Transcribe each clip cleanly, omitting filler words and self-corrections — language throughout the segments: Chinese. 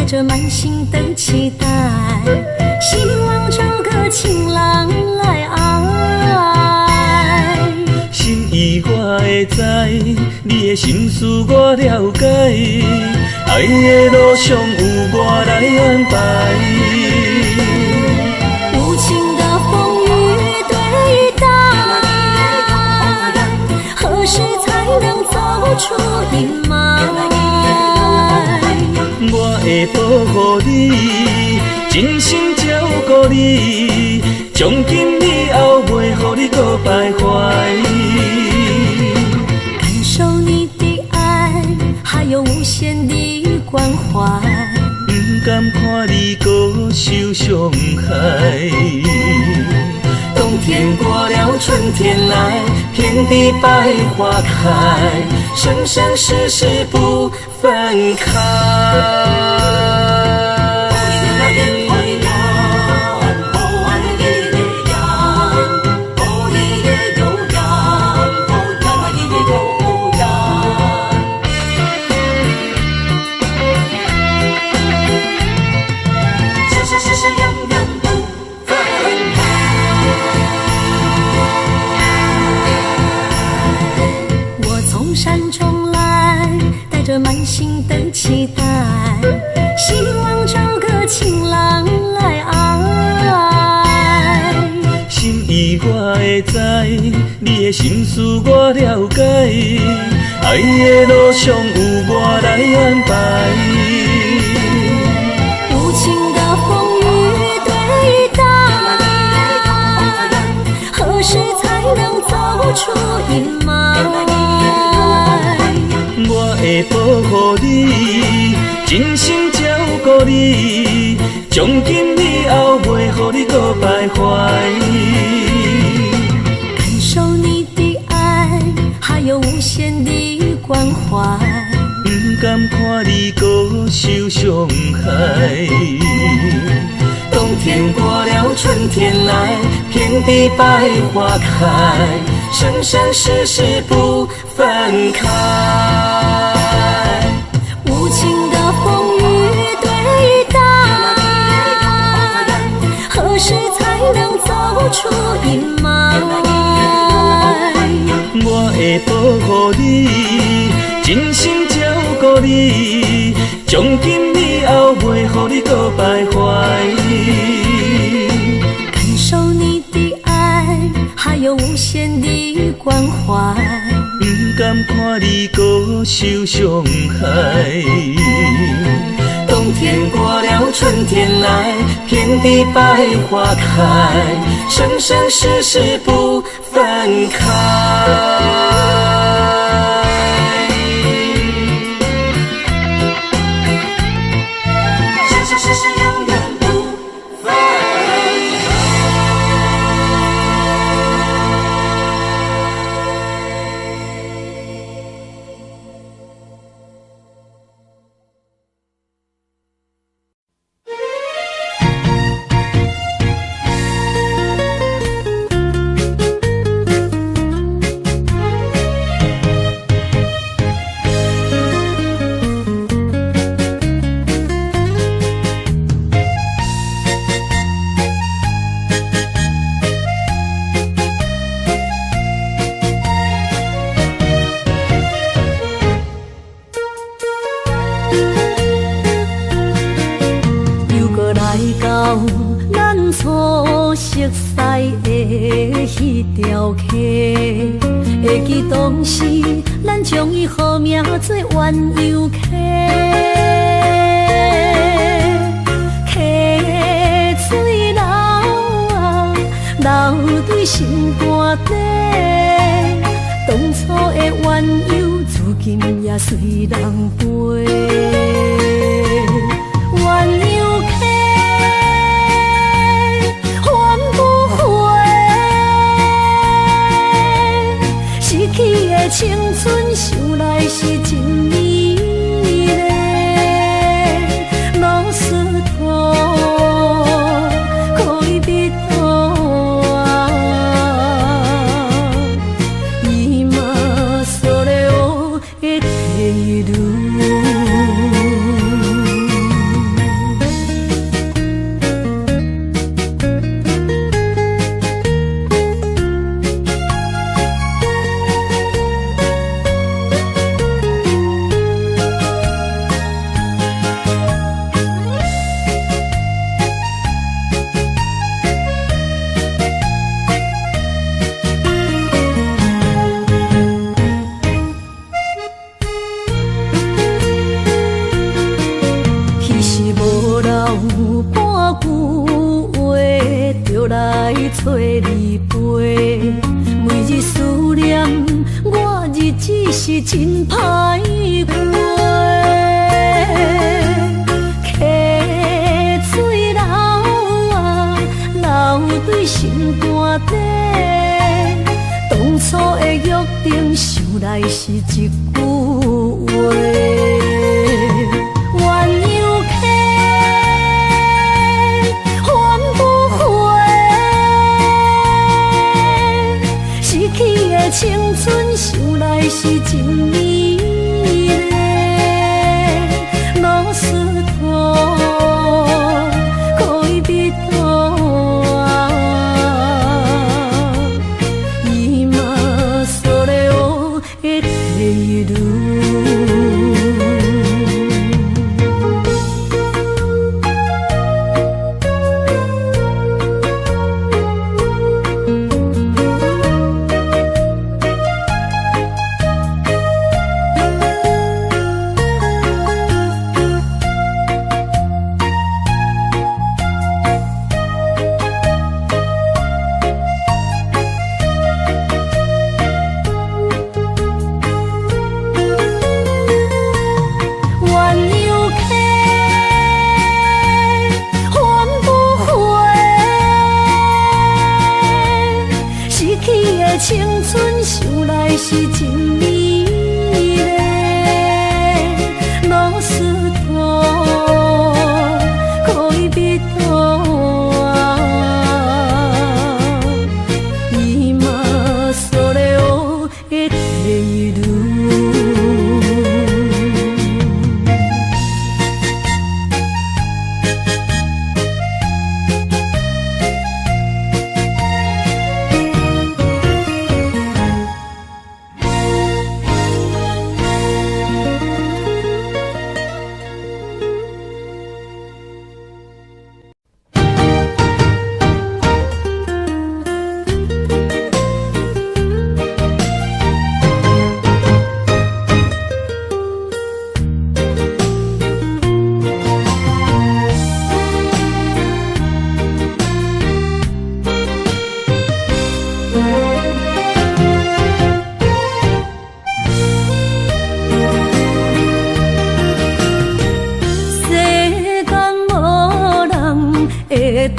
着满心的期待，希望找个情郎来爱。心意我会知，你的心思我了解，爱的路上有我来安排。无情的风雨对待，何时才能走出阴霾？我会保护你，真心照顾你，从今以后袂予你搁徘徊。感受你的爱，还有无限的关怀，不甘看你搁受伤害。冬天过了，春天来，遍地百花开，生生世世不分开。满心的期待，希望找个情郎来爱。心意我会知，你的心思我了解，爱的路上有我来安排。无情的风雨对待，何时才能走出阴霾？我会保护你，真心照顾你，从今以后袂予你搁徘徊。感受你的爱，还有无限的关怀，不甘看你搁受伤害。冬天过了，春天来，遍地百花开，生生世世不分开。无情的风雨对待，何时才能走出阴霾？我会保护你，真心照顾你，从今以后袂予你搁徘徊。感受你的爱，还有无限的关怀，不甘看你搁受伤害。冬天过了，春天来，遍地百花开，生生世世不分开。会记当时，咱将伊好名做鸳鸯溪，溪水流啊，流对心肝底。当初的鸳鸯，至今也随人陪。鸳鸯溪。青春想来是真美丽，老师徒可以别途啊，伊嘛所了的地路。来找你陪，每日思念，我日子是真歹过。溪水流啊，流对心肝底。当初的约定，想来是一句话。鸳鸯溪，换不回。失去的青春，想来是真美丽。老师徒，恋人途啊，今それを得ている。青春想来是真美丽，老师徒，恋人途啊，今それを得ている。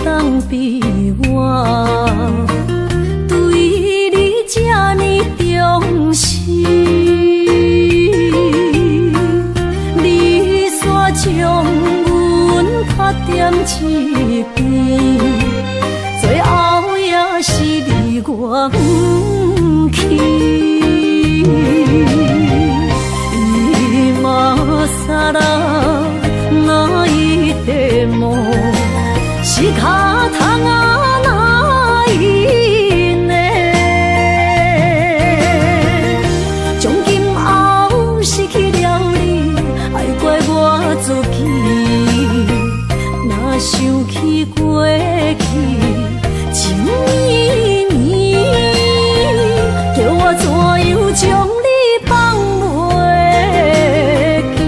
当比我对你这呢重视，你煞将阮拍点一边，最后也是离我不去。今さら泣いても仕方がないね。从今后失去了你，爱怪我自己。若想起过去情绵绵，叫我怎样将你放袂记？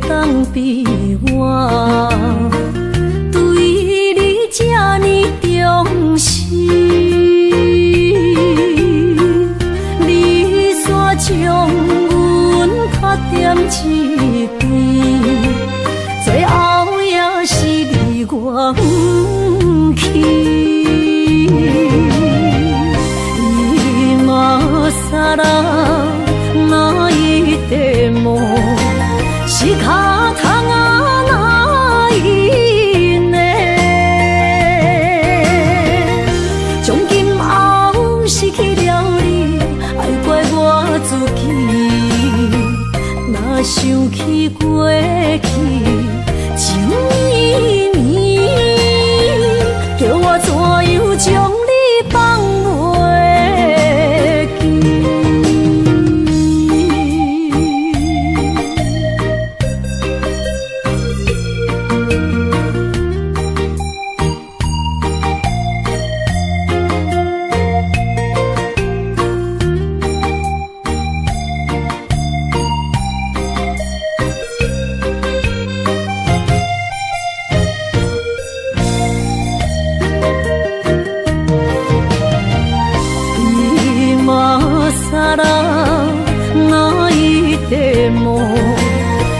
当比我对你这呢重视，你煞将阮拍点一边，最后也是离我不去。今さら泣いても仕方がないね。从今后失去了你，爱怪我自己。若想起过去情绵绵，叫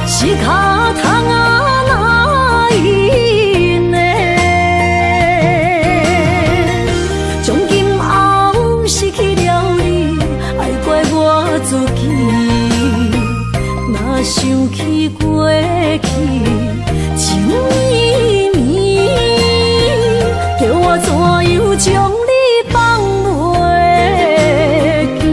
是脚桶啊哪因的？从今后失去了你，爱怪我自己。若想起过去，情绵绵，叫我怎样将你放袂记？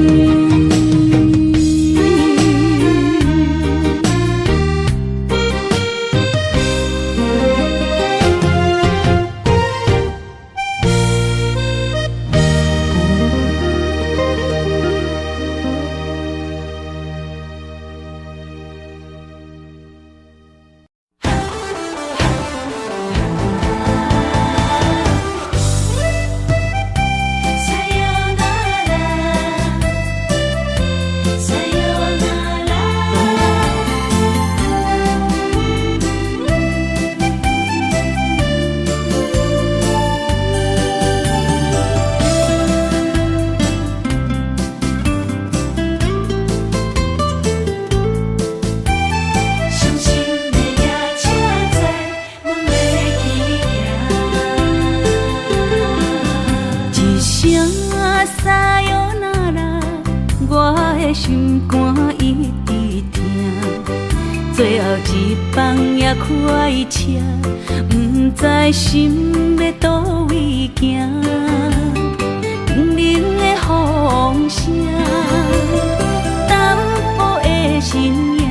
心肝一直疼，最后一放也开车，不知心要倒位行。冷冷的风声，淡薄的身影，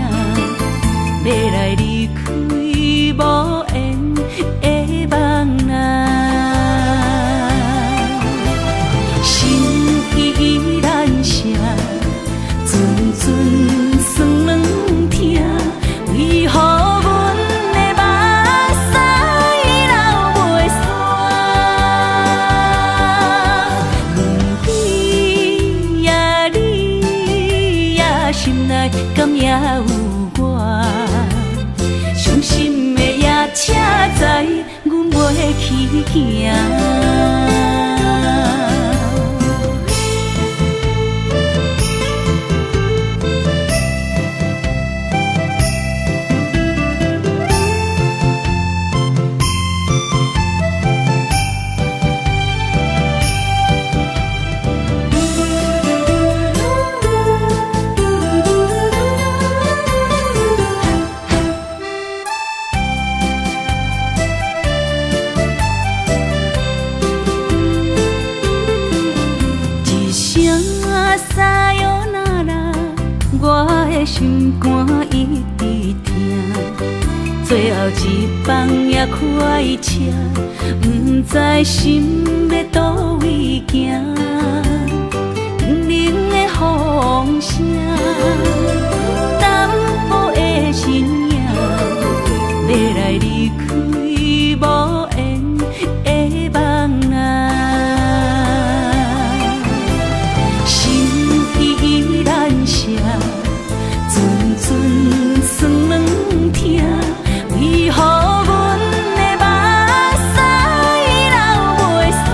要来离开无缘的梦啊，心依然舍。阵酸软疼，为何阮的目屎流袂煞？问你呀，你呀，心内敢也有我？伤心的夜车载，阮袂去行。心肝一直疼，最后一放也开车，不知心要倒位行。冷冷的风声，淡薄的身影，要来离开无缘的梦啊，心依然舍。阵酸软疼，为何阮的目屎流袂煞？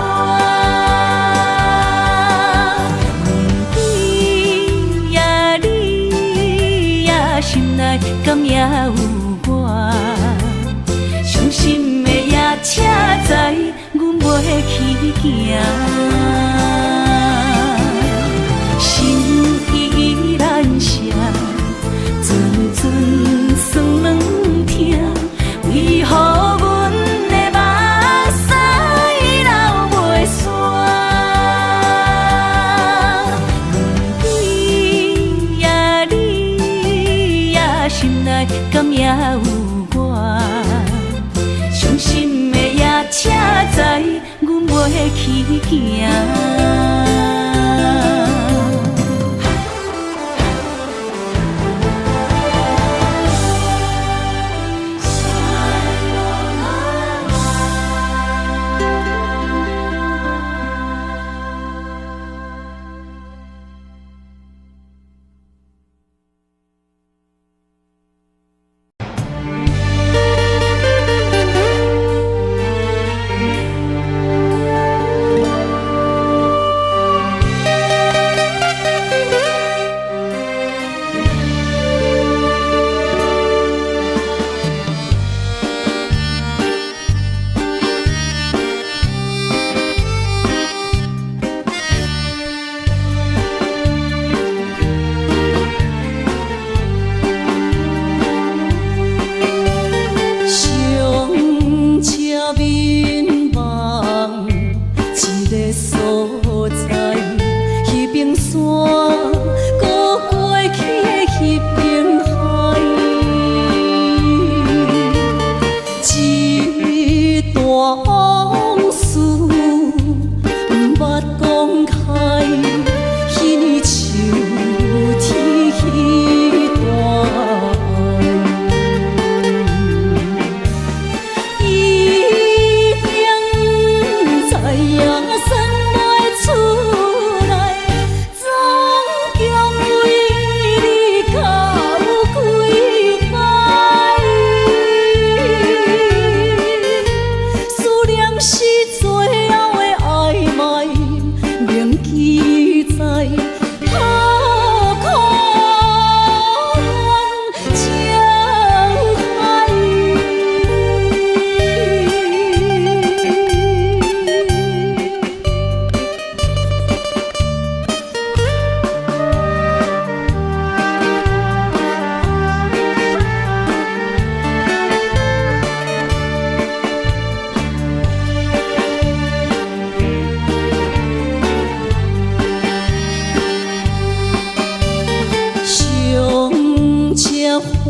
问你呀，你呀，心内敢也有我？伤心的夜车载，阮袂去行。心依然舍。阵酸软疼，为何阮的目屎流袂煞？问你呀，你呀，心内敢也有我？伤心的夜车载，阮袂去行。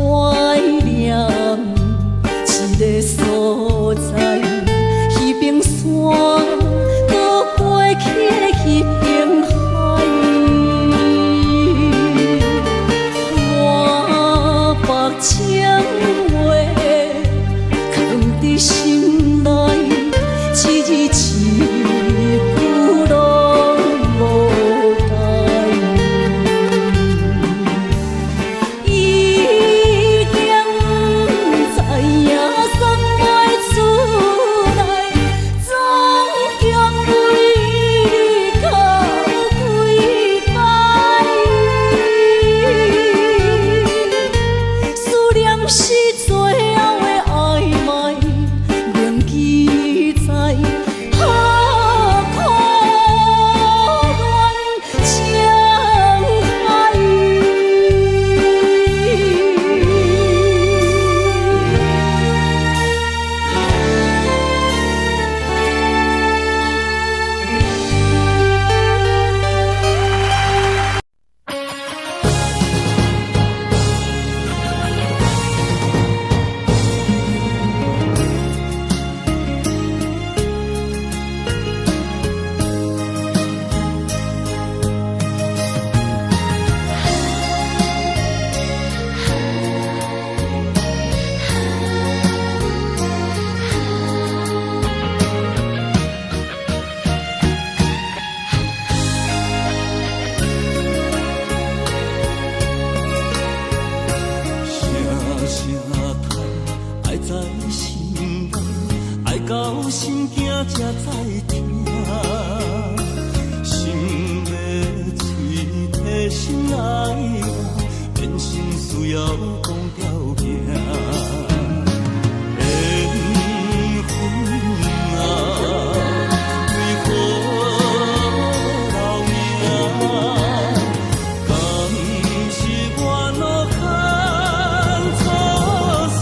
怀念一个所在，迄边山，搁过去迄边海。我把情话藏伫心内，一字一句拢无改。伊竟不知影送袂出来，总共为你哭几摆。思念是最后的暧昧，铭记在何苦恋情海。到心惊才知听，心要嘴提心爱我，变心需要讲条命。缘分啊，为何留名？敢是我路牵错线？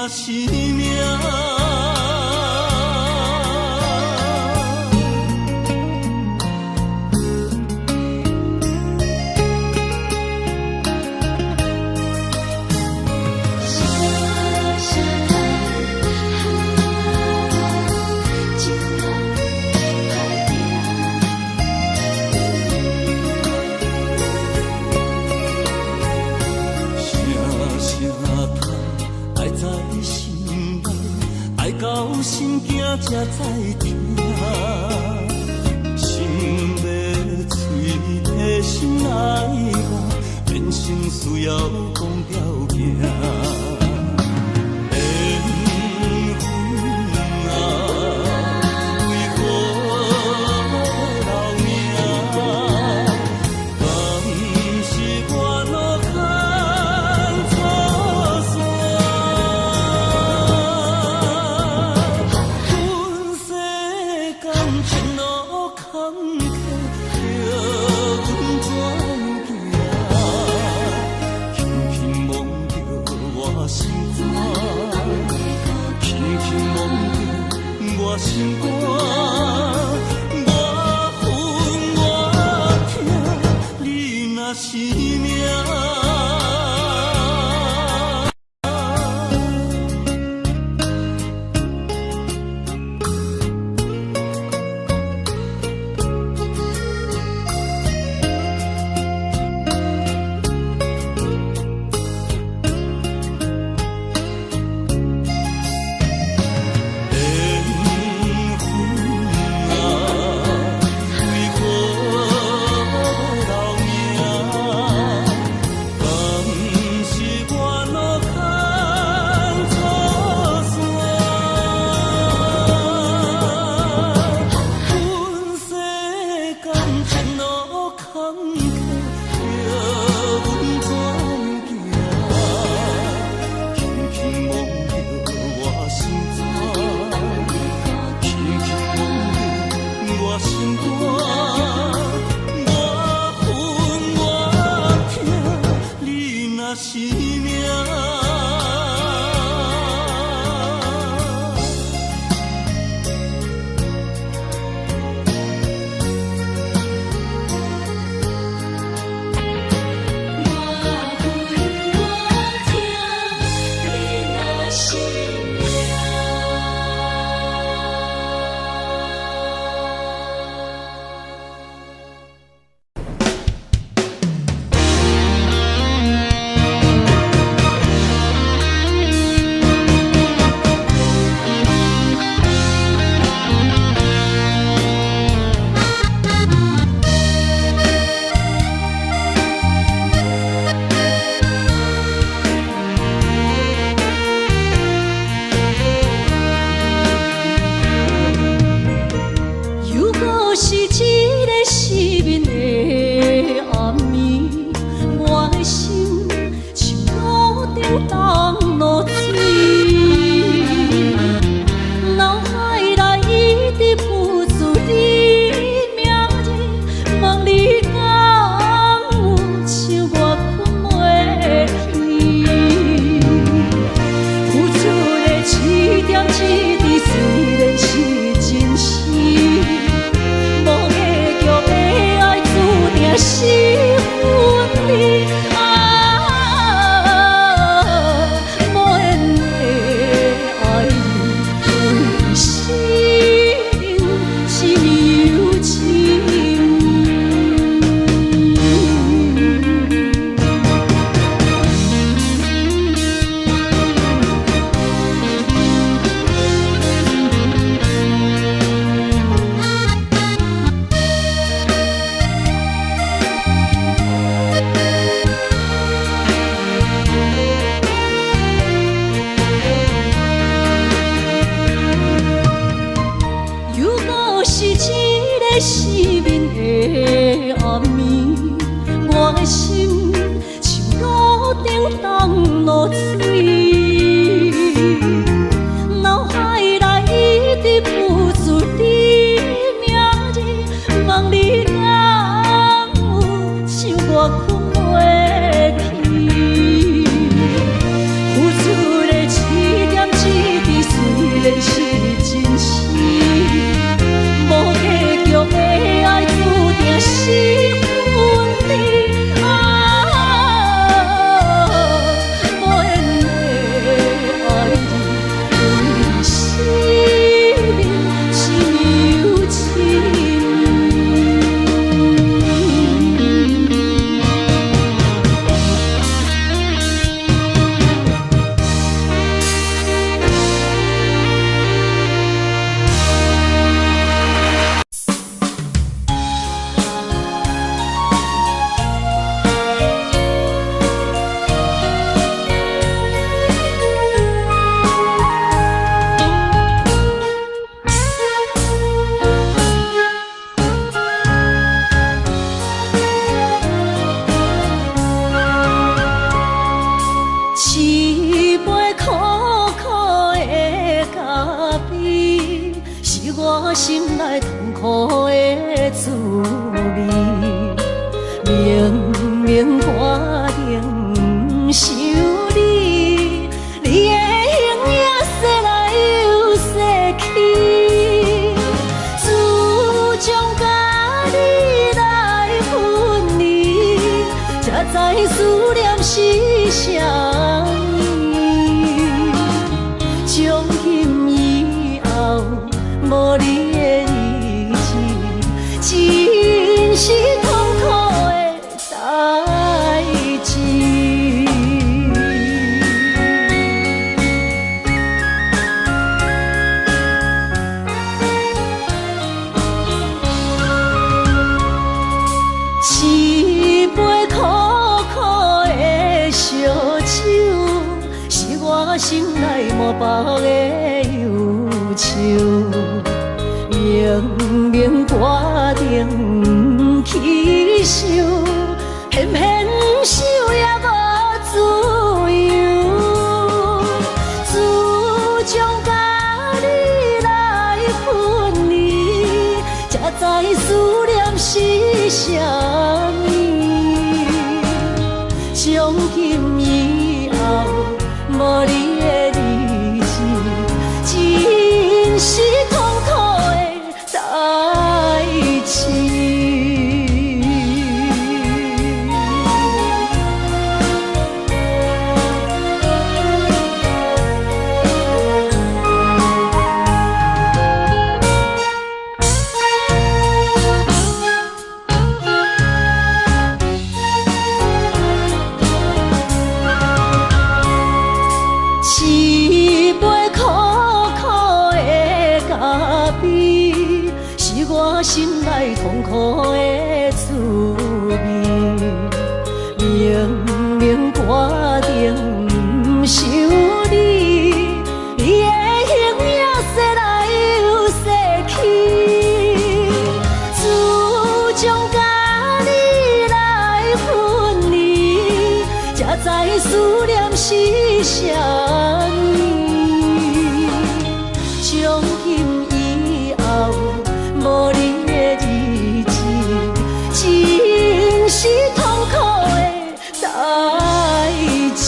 是命。到心惊才知听，心要嘴提心爱我，变成需要讲条命。心肝，我恨我痛，你若是命。为何留名？的失眠的暗暝，我的心像路顶冻落水，脑海内一直浮出你名字，望你敢有像我困袂去，付出的一点一滴虽然是真实。无结局的爱，注定是分离啊！无缘的爱你，对生命是有情。一杯苦苦的咖啡，是我心内痛苦的滋味。明明我定不想你，你的形影说来又说去，自从甲你来分离，才知思念是啥。从今以后，无你的日子，真是痛苦的代志。一杯苦苦的烧酒，是我心内满腹的忧愁。明明我定去想，偏偏想也无自由。自从甲你来分离，才知思念是啥物。从今以后，无你的日子，真是痛苦的代志。一杯苦苦的咖啡，是我心内痛苦的滋味。明明我定不想你，你的形影说来又说去，自从甲你来分离，才知思念是啥物。从今以后，无你的日子，真是痛苦的代志。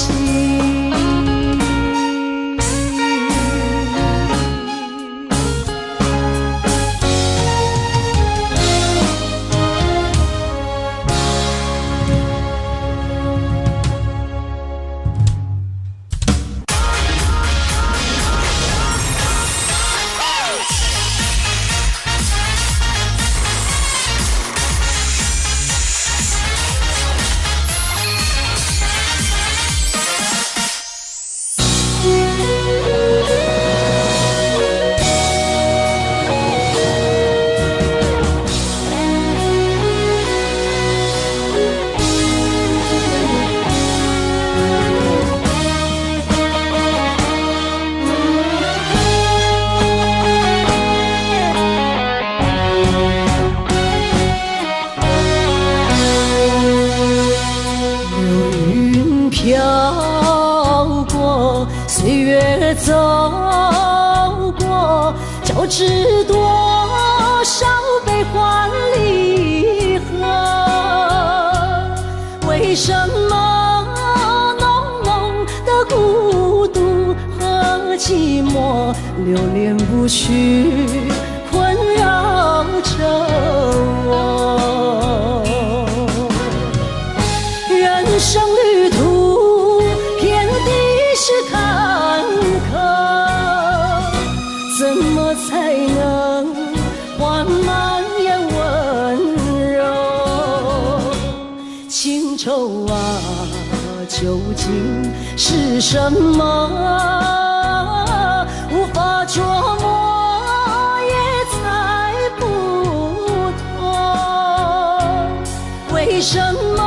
交织多少悲欢离合？为什么浓浓的孤独和寂寞流连不去，困扰着我？人生旅途遍地是坎坷，怎么才能缓慢也温柔？情愁啊，究竟是什么？无法捉摸，也猜不透。为什么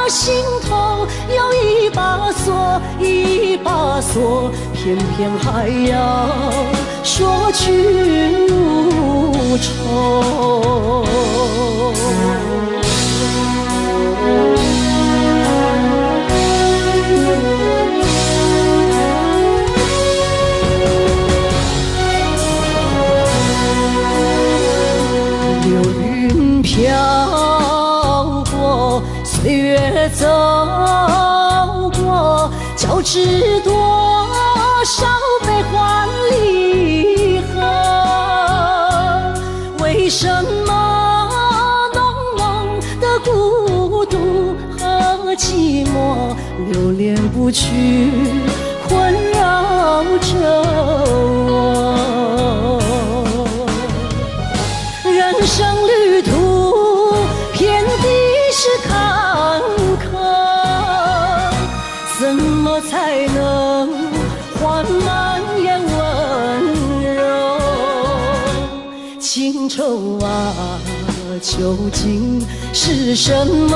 心头有一把锁，一把锁，偏偏还要说去无愁？流云飘过，岁月走过，交织多少悲欢离合？为什么浓浓的孤独和寂寞流连不去，困扰着我？人生旅途遍地是坎坷，怎么才能缓慢也温柔？情愁啊，究竟是什么？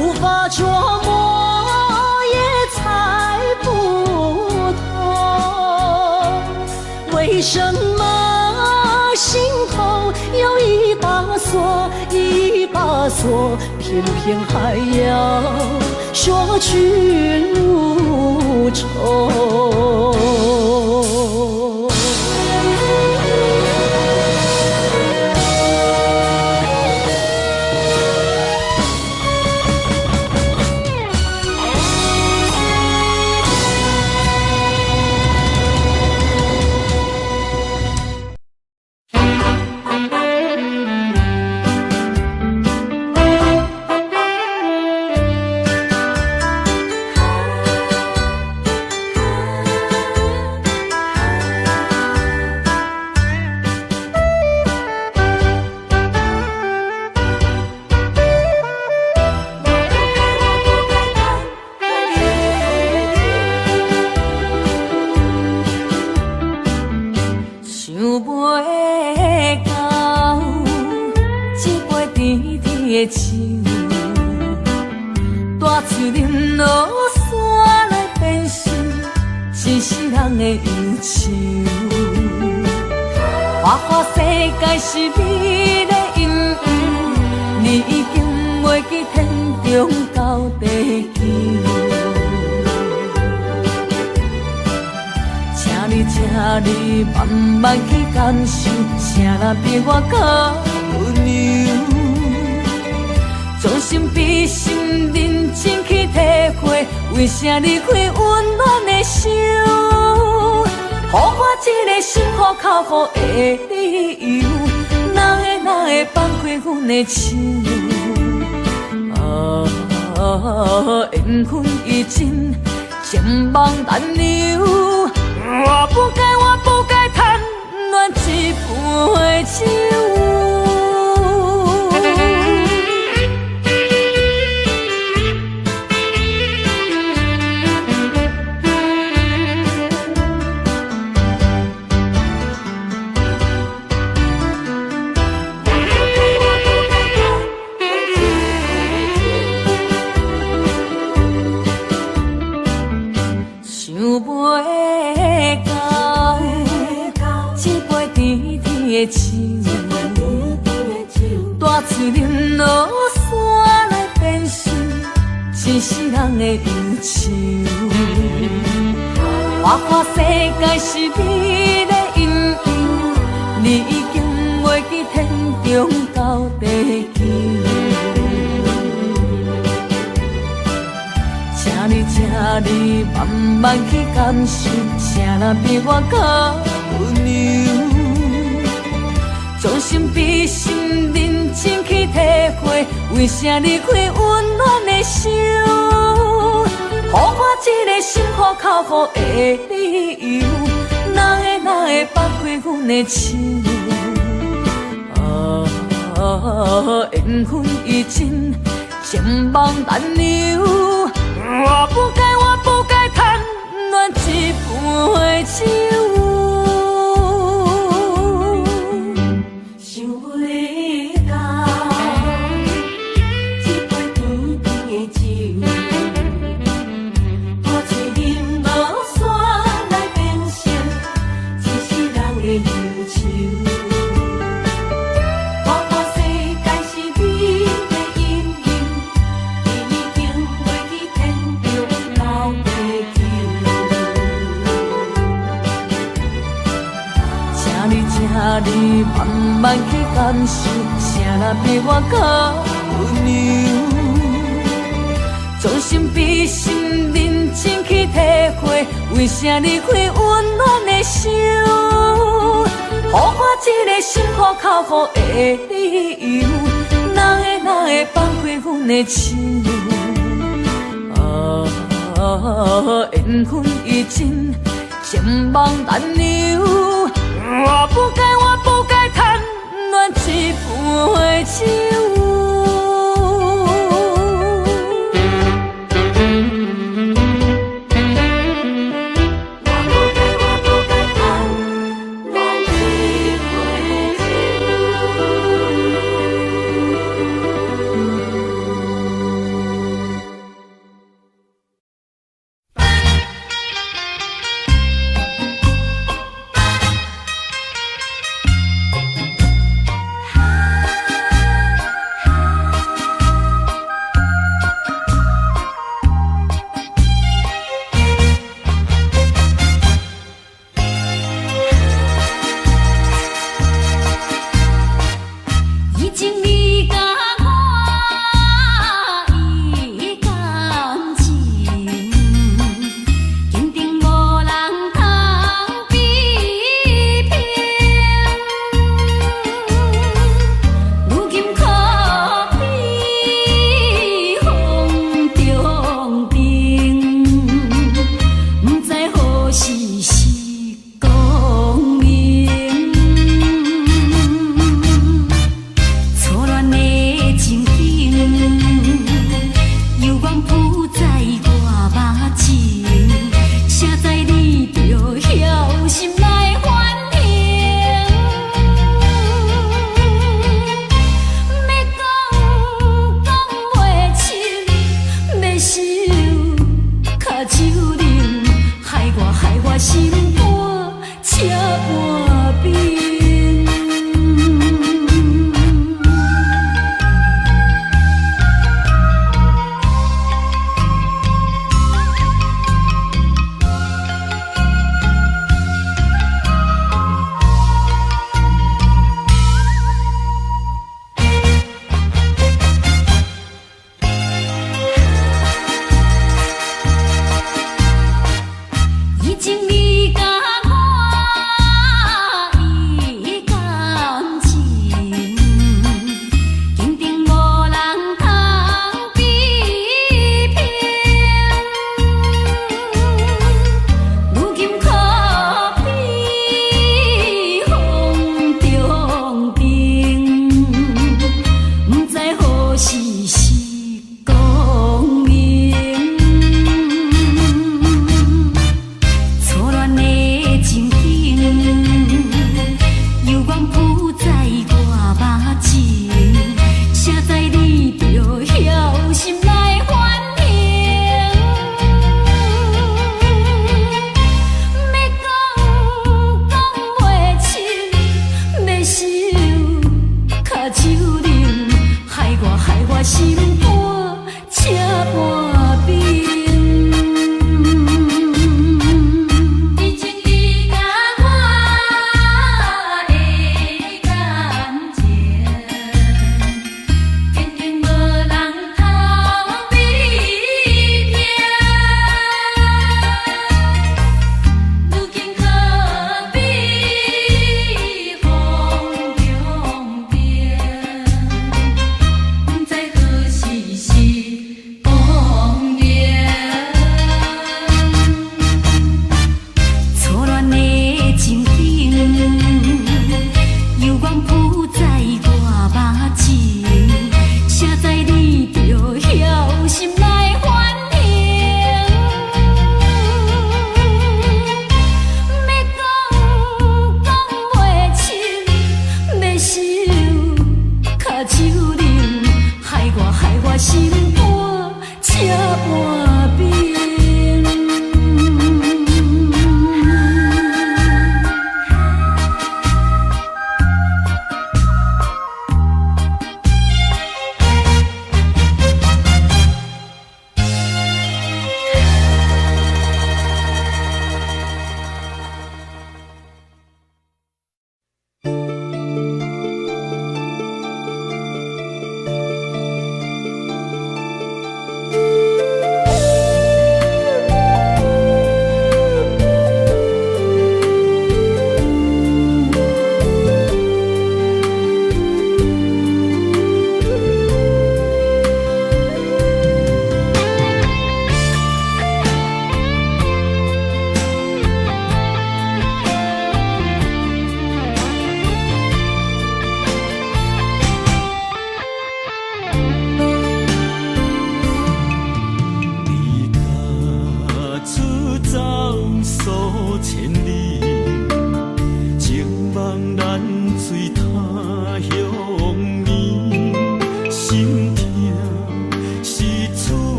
无法捉摸，也猜不透。为什么心头有一把锁，一把锁，偏偏还要说去无愁？比我较温柔，将心比心，认真去体会，为啥离开温暖的手？予我一个心苦口苦的理由，哪会放开阮的手？缘分已尽，情梦难留，我不该贪恋一杯酒。大嘴啉落山来变成一世人的忧愁，我看世界是美慢慢去感受，谁人比我较温柔？将心比心，认真去体会，为啥离开温暖的手？予我一个心苦口苦的理由，哪会放开阮的手？缘分已尽，情梦难留。我不该贪恋一杯酒。想袂到，一杯甜甜的酒，我醉饮无山来变成一世人的忧愁。你慢慢去感受，谁人比我较温柔？将心比心，认真去体会，为啥离开温暖的手？予我一个心苦口苦的理由，哪会放开阮的手？缘分已尽，情梦难留。我不该贪恋一杯酒。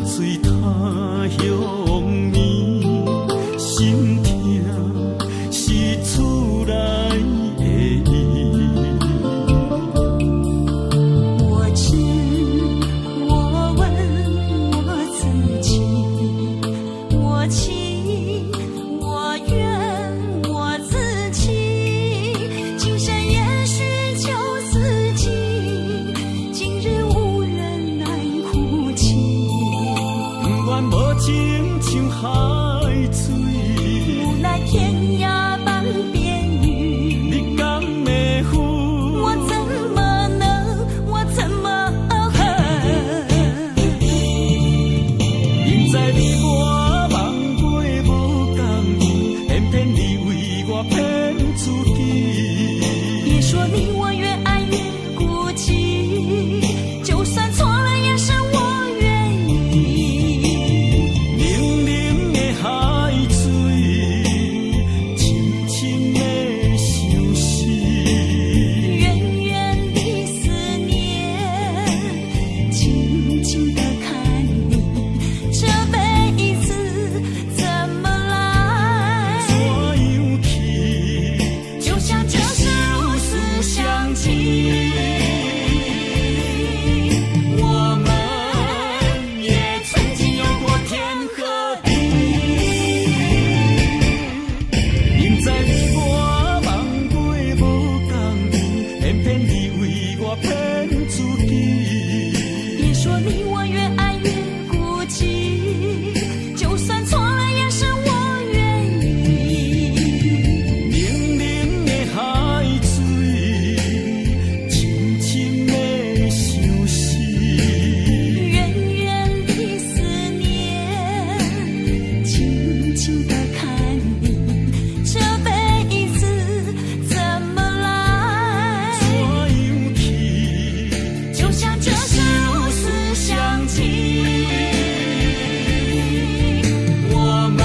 水他乡面，心痛是厝内的伊。我知，我问我自己，我情我愿我自欺，今生也许就四季，今日无人难哭泣。不愿无情像海水，无奈天涯半边雨，你敢袂负？我怎么能，我怎么恨？明知你我梦过无共伊，偏偏你为我骗自己。别说你我越爱越孤寂，就算错了也是我愿意。冷冷的海水，深深的相思。远远的思念，静静地看你，这辈子怎么来？怎样去？就像这是如此相契。我们也曾经有过天和地，明知你我梦过无共伊，偏偏你为我骗自己。别说你我越爱越孤寂，就算错了也是我愿意。冷冷的海水，深深的相思。远远的思念，静静地看你，这辈子怎么来？怎样去？就像这是如此相契。我们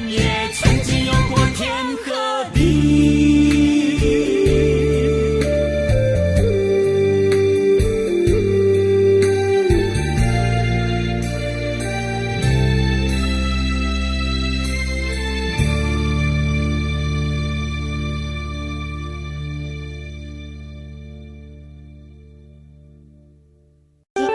也曾经有过天和地。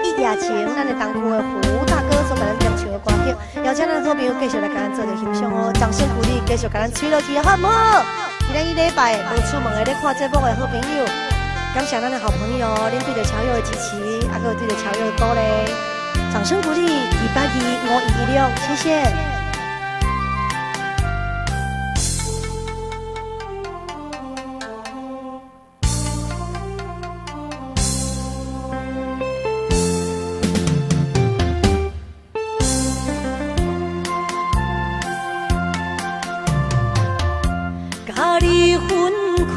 一夜情，咱的东区的胡大哥所给咱点唱的歌曲，邀请咱好朋友继续来给咱做着欣赏哦，掌声鼓励，继续给咱吹落去，好唔好？今日礼拜无出门的咧看节目的好朋友，感谢咱的好朋友，恁对着超友的支持，还有对着超友的鼓励，掌声鼓励，2825116，谢谢。甲你分开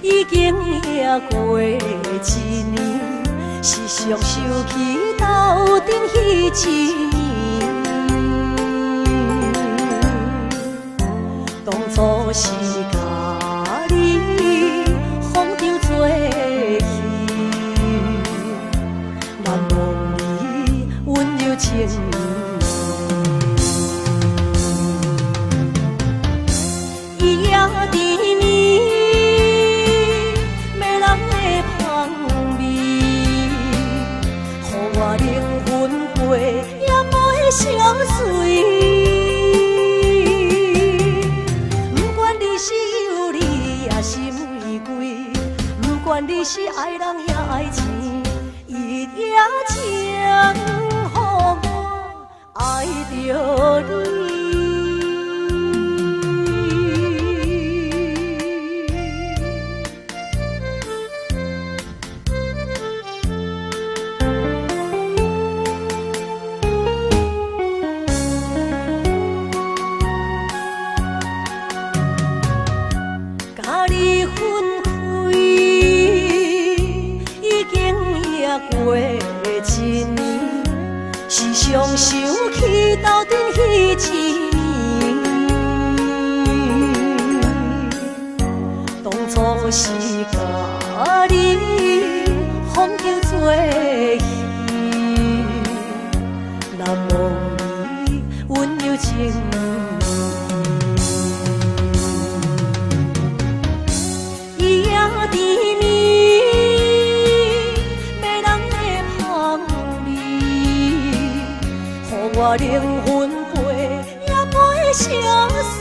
已经也过一年，时常想起斗阵彼一年。当初是甲你放着做戏，难忘你温柔情意。伫面，迷人的香味，乎我灵魂飞也袂消碎。不管你是有理也是玫瑰，不管你是爱人也爱钱，伊也请予我爱着你。甲你分开已经也过一年，时常想起斗阵彼一年。当初是甲你放着做戏，我灵魂陪也陪相随。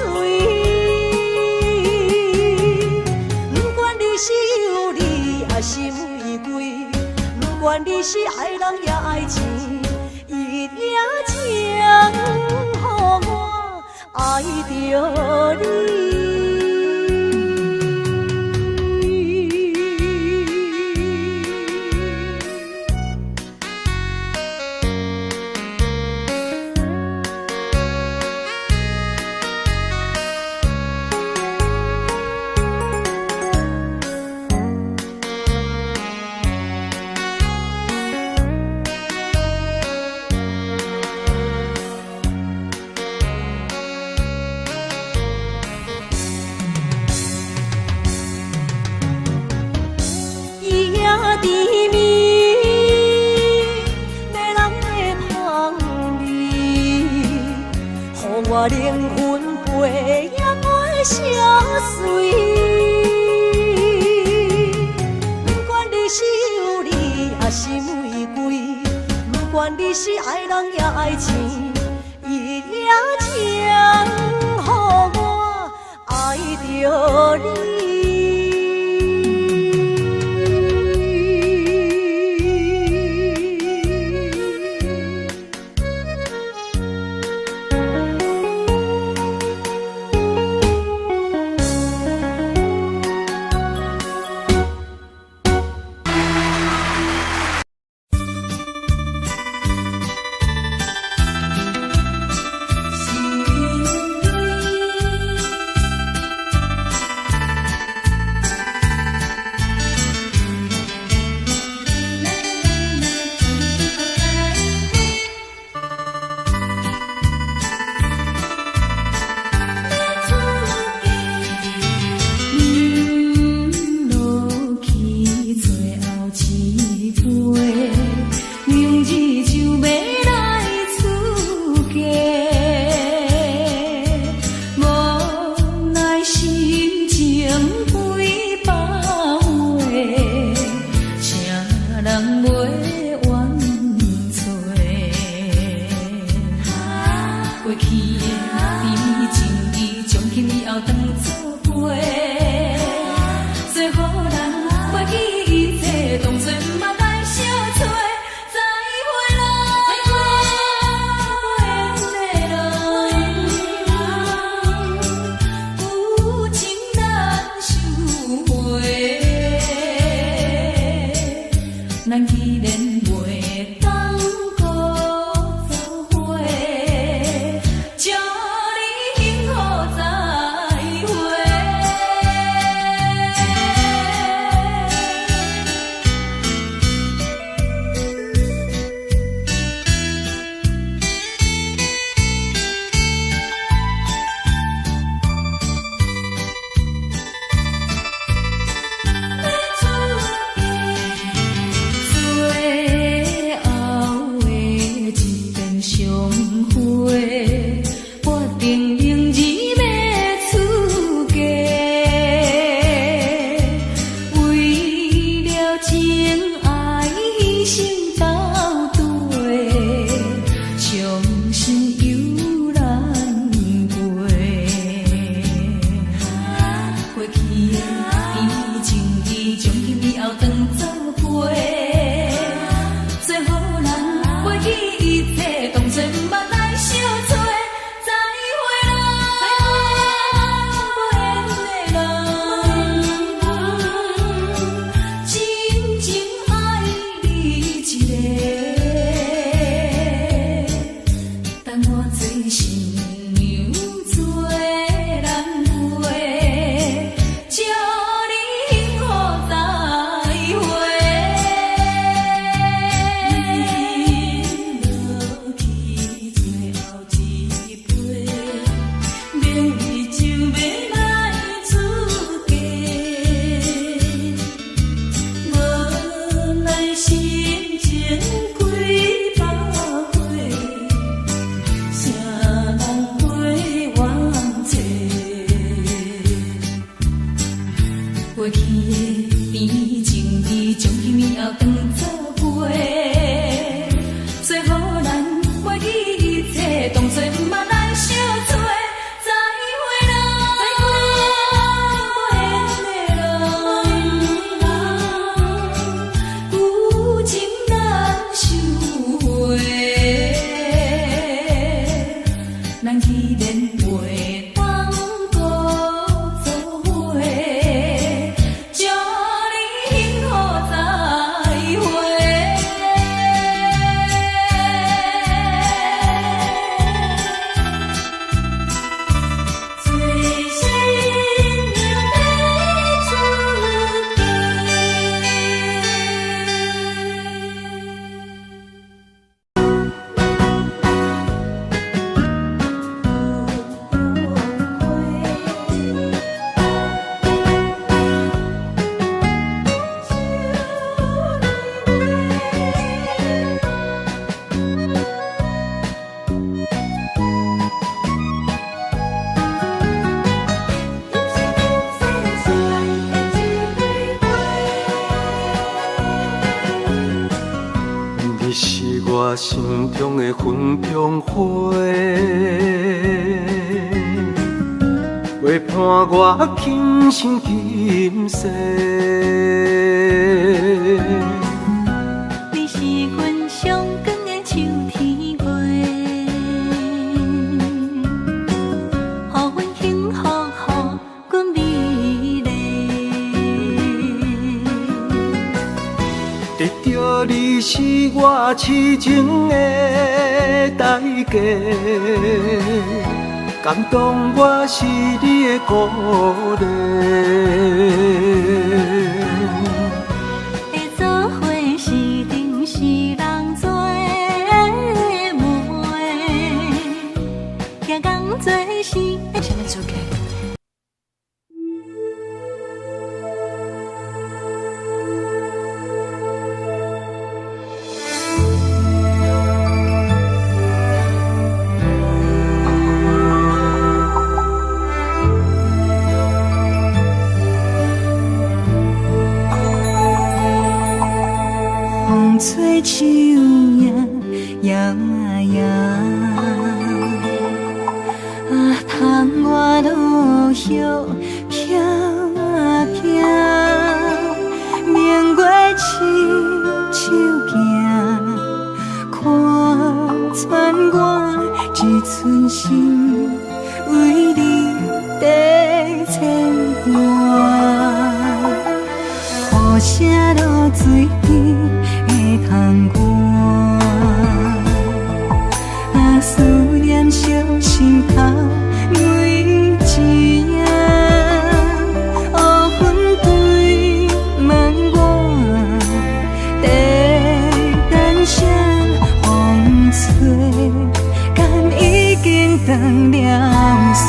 不管你是有理还是玫瑰，不管你是爱人也爱钱，一定将予我爱着你。我灵魂陪也陪相随，不管你是有理还是玫瑰，不管你是爱人也爱钱，一定将予我爱着你。我心中的云中花，陪伴我今生今世。你是阮上光的秋天月，予阮幸福，予阮美丽。得到你是我痴情的代价，感动我是你的鼓励。会做伙是定是人做的媒，行工做事。前面出去。风吹树叶摇啊摇，窗外落叶飘啊飘，明月深手行，看穿我一寸心，为你在牵挂。雨声落水边会通寒，思念烧心头每一夜。乌云对问我，在等啥风吹，敢已经断了线。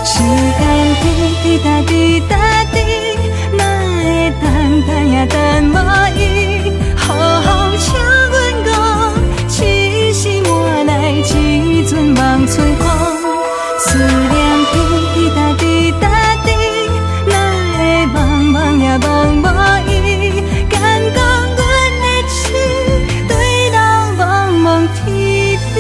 时间滴答滴答滴。等也等无伊，好好请阮讲，痴心换来一阵梦吹风。思念滴答滴答滴，哪会茫茫也茫无伊？敢讲阮的痴，对人茫茫天边。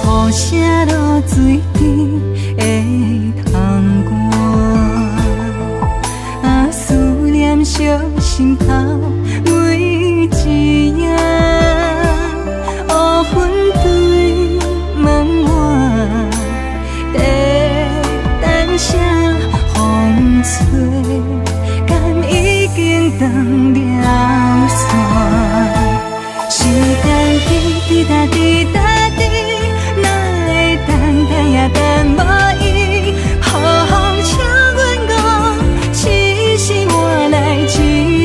雨声落水边会通寒，思念烧心头每一夜。乌云对问我，在等啥风吹，敢已经断了线。时间滴答滴答滴。等也等无伊，好好请阮讲，痴心换来一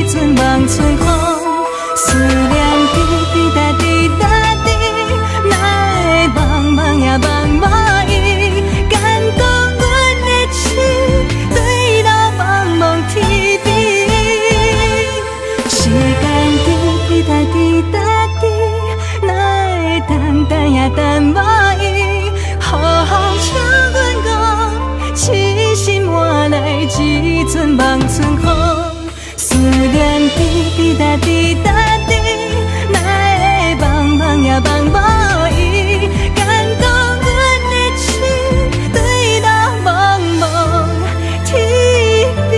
阵梦吹风。思念滴答滴答滴，哪会茫茫也茫无伊？敢讲阮的痴，对路茫茫天边。时间滴答滴答滴，哪会等也等无伊？好好请阮讲，痴心换来一阵梦春风。思念滴答滴答滴，哪会茫茫也茫无伊？敢讲阮的痴，对路茫茫天边。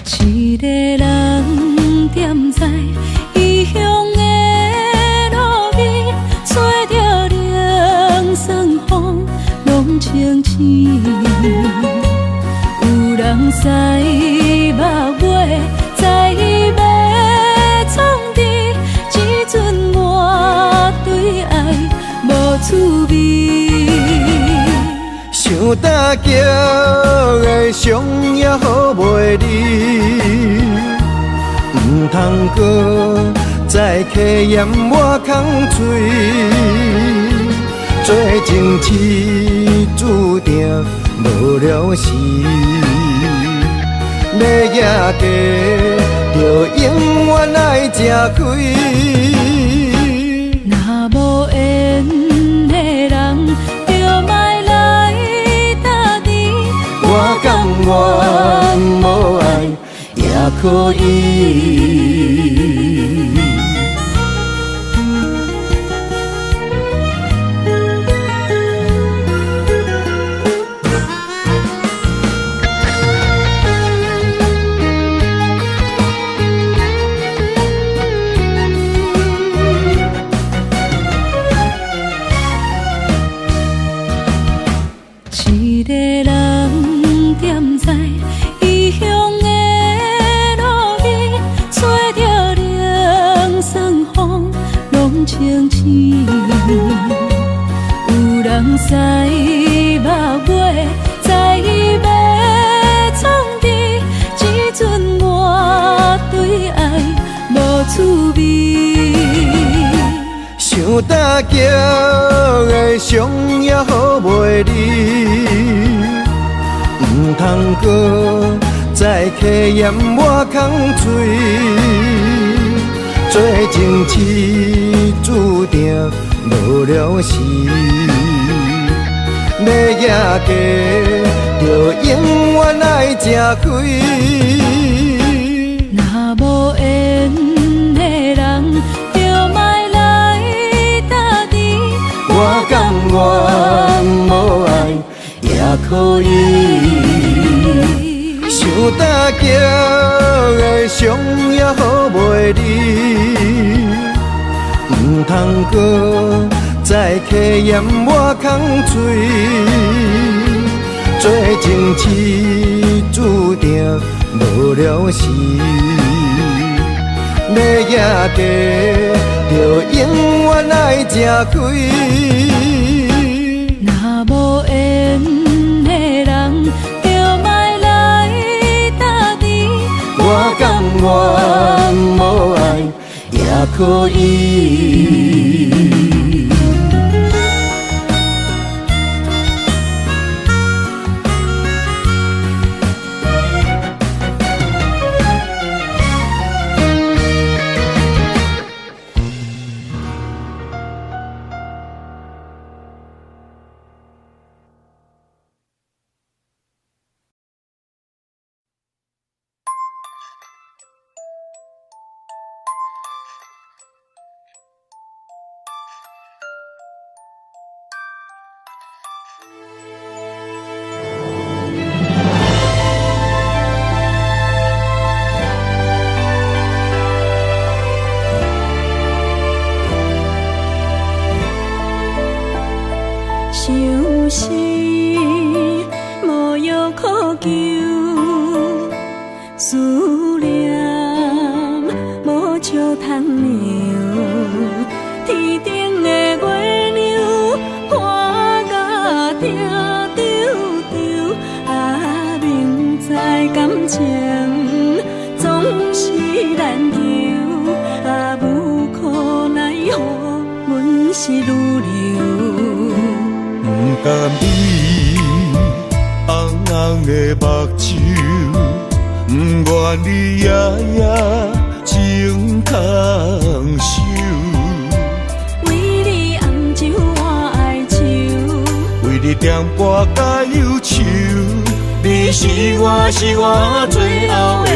一个人踮在异乡的路边，吹着冷霜风，拢清醒。有人使目尾，在要创治，只准我对爱无趣味。想搭桥的伤也好袂离，唔通搁再客嫌我空嘴。做情痴注定无了时，要野家就永远爱吃亏。若无缘的人，就莫来搭理。我甘愿无爱也可以。一个人踮在异乡的路边，吹着冷霜风，拢清醒。有人使目尾，在要创治，只准我对爱无趣味。想搭桥的伤也好袂离，唔通搁再客嫌我空嘴。做情痴注定无了时，要野家就永远爱吃亏。若无缘的人，就莫来搭理。我甘愿无爱也可以。想搭桥的伤也好袂离，唔通搁再客嫌我空嘴。做情痴注定无了时，要野家就永远爱吃亏。若无缘的人，就莫来搭理。我甘愿无爱也可以。想是无药可救，思念无笑通留。天顶的月亮看甲定丢丢，啊，明知感情总是难求，啊，无可奈何，阮是愈流。不甘你红红的目睭，不愿你夜夜情空守。为你暗酒换哀愁，为你点歌甲忧愁，你是我最后的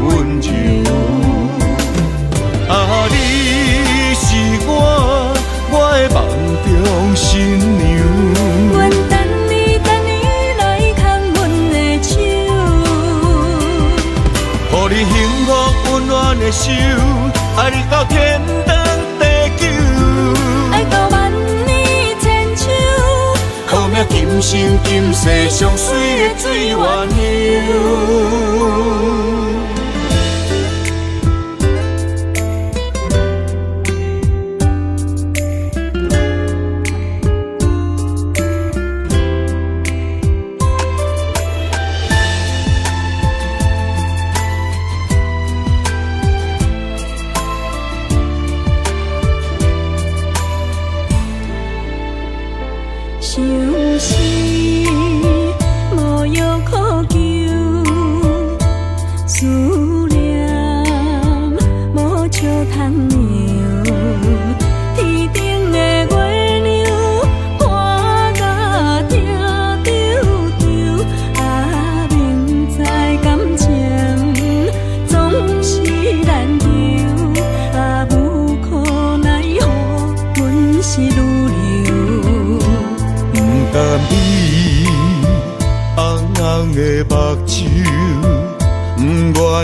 温柔。啊，你是我的梦中新娘。愿等你来牵阮的手，予你幸福温暖的手，爱你到天长地久，爱到万年千秋。好命今生今世上水的水源流。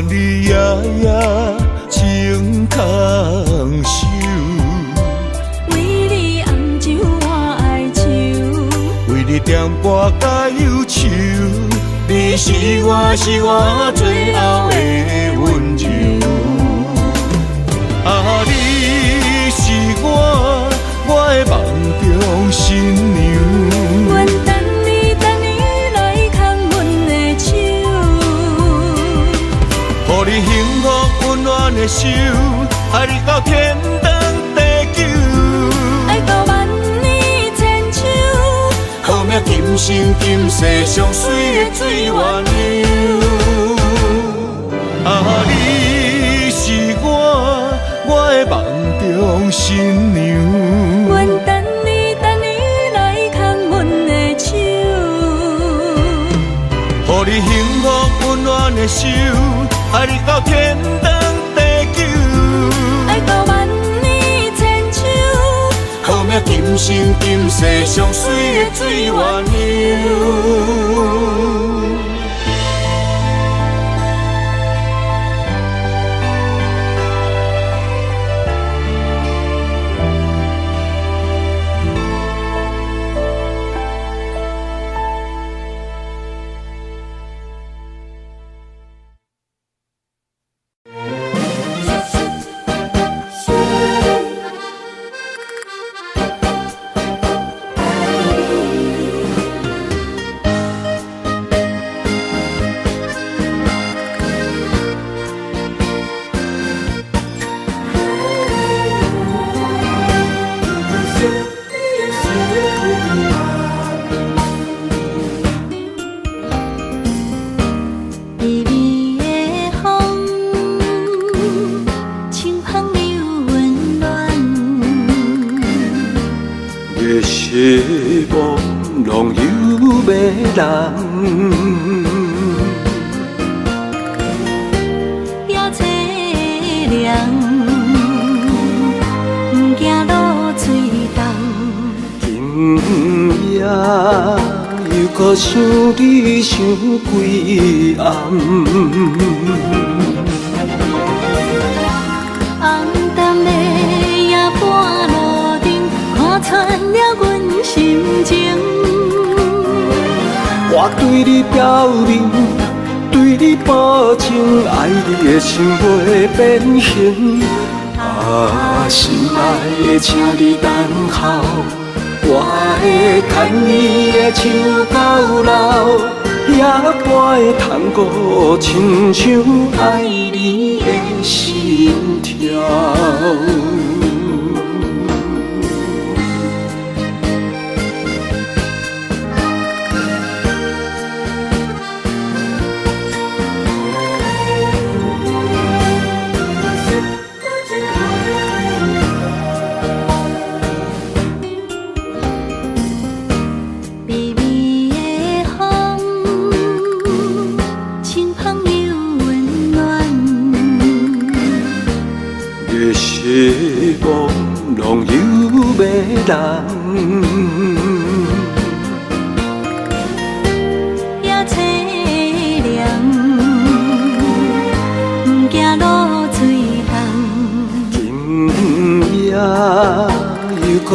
你夜夜情空守，为你红酒换哀愁，为你点拨甲忧愁。你是我最后的温柔。啊，你是我的梦中新娘。阮等你来牵阮的手。予你幸福温暖的手，爱你到天长地久，爱到万年千秋。好命今生今世上水的水源流。啊，你是我的梦中新娘。阮等你来牵阮的手。予你幸福温暖的手，爱你到天长地久，爱到万年千秋。好命今生今世上水的水源流。希望拢有美人，也凄凉，不惊落水重。今夜又搁想你想几暗。红淡的夜半路灯，看穿了阮心情。我对你表明，对你保证，爱你的心袂变形。啊，心爱的，请你等候，我会牵你的手到老，也陪探戈，亲像爱你的心跳。希望拢有美人，也凄凉，不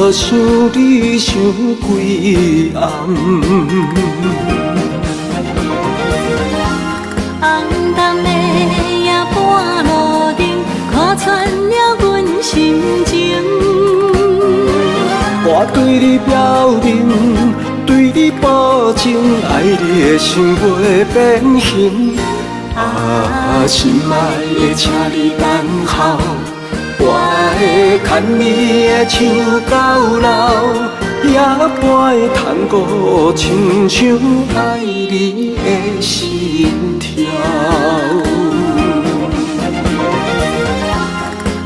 好想你想几暗。红淡的夜半路灯，看穿了阮心情。我对你表明，对你保证，爱你的心袂变形。心爱的，请你等候，我会牵你的手到老，也陪探戈，亲像爱你的心跳。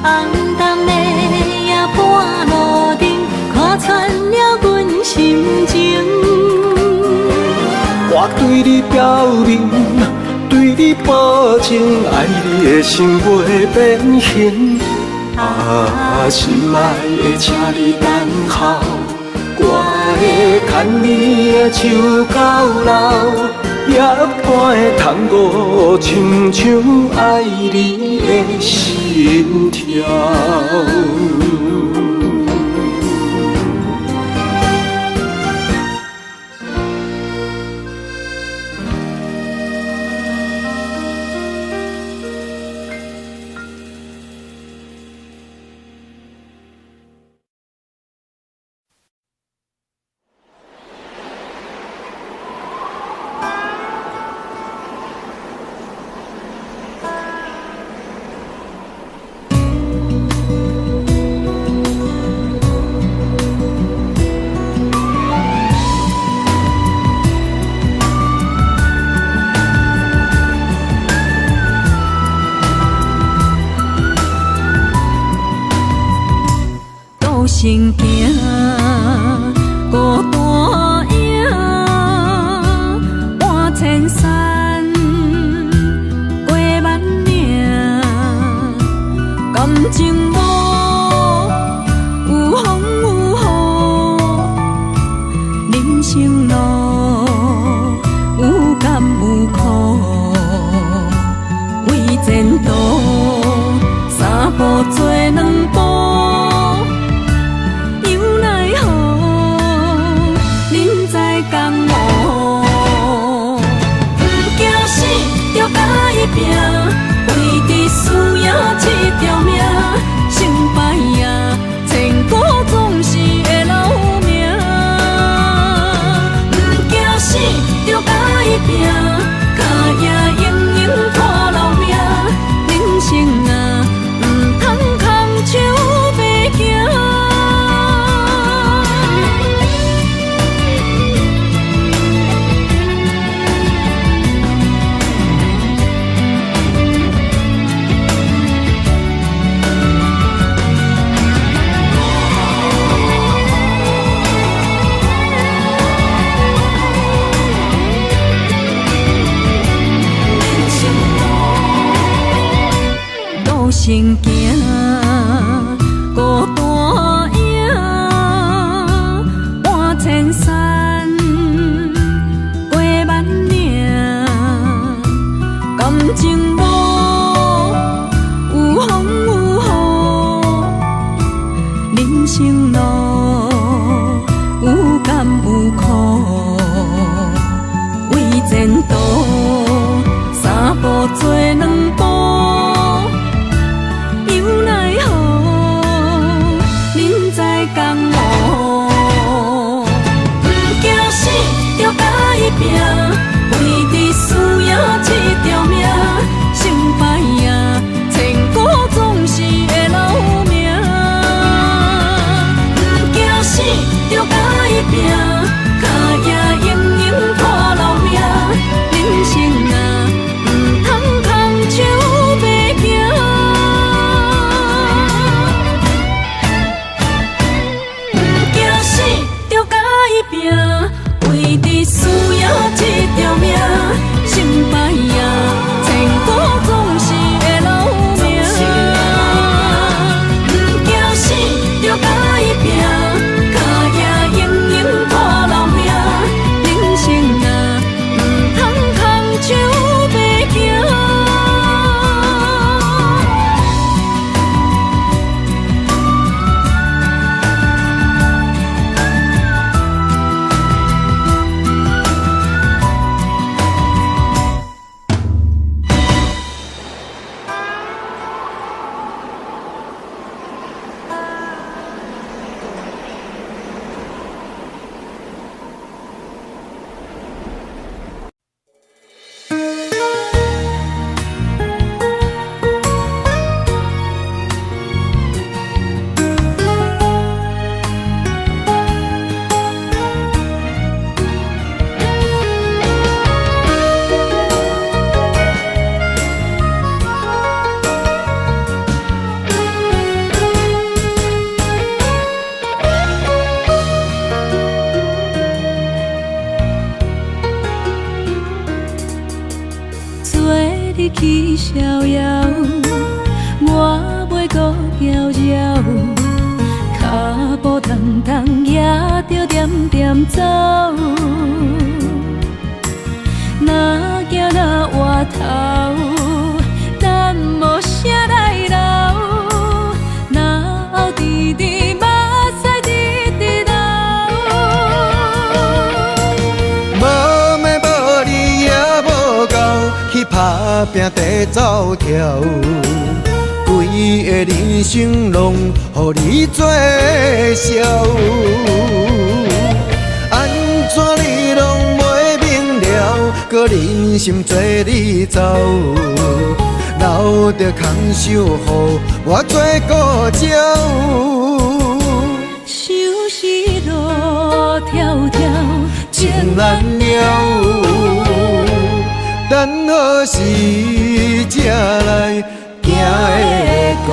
红淡的夜半路灯，看穿了阮心情。我对你表明，对你保证，爱你的心袂变形。心爱的，请你等候，我会牵你的手到老，也陪探戈，亲像爱你的心跳。心行，孤单影，半千山，过万岭，感情无有风有雨，人生路有甘有苦，为前途三步做两步。拼，为伫输赢这条命，成败赢，千古总是会留名。不惊死，就甲伊拼，脚也硬硬拖老命。人生啊，不通空手白行。心行，孤单影，半千山，过万岭，感情无有风有雨，人生路有甘有苦，为前途三步做两步。拼，为伫输赢这条命，你去逍遥，我袂搁骄傲，脚步重重也着点点走。若行若回头，咱无啥来留，若后直直目屎直直流。无妹无你也无够，去打拼地走跳，规个人生拢予你做笑。安怎你拢袂明了，搁忍心做你走，留着空手予我做顾鸟。想是路迢迢，情难了，等何时才来行会到？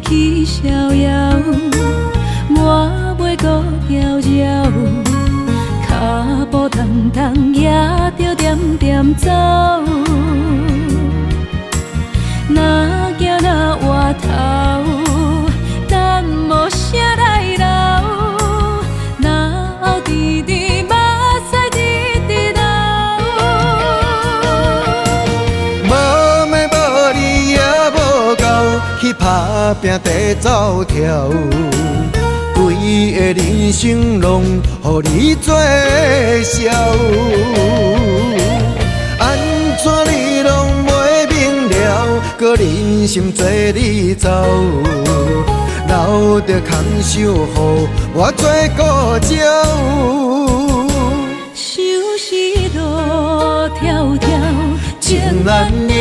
去逍遥，我袂搁骄傲，脚步重重也着点点走。若行若回头，咱无啥来留，若后直直目屎直直流。无妹无你也无够，去打拼地走跳，规个人生拢予你做笑。安怎你拢袂明了，搁忍心做你走，留着空手予我做顾鸟。想是路迢迢，情难了，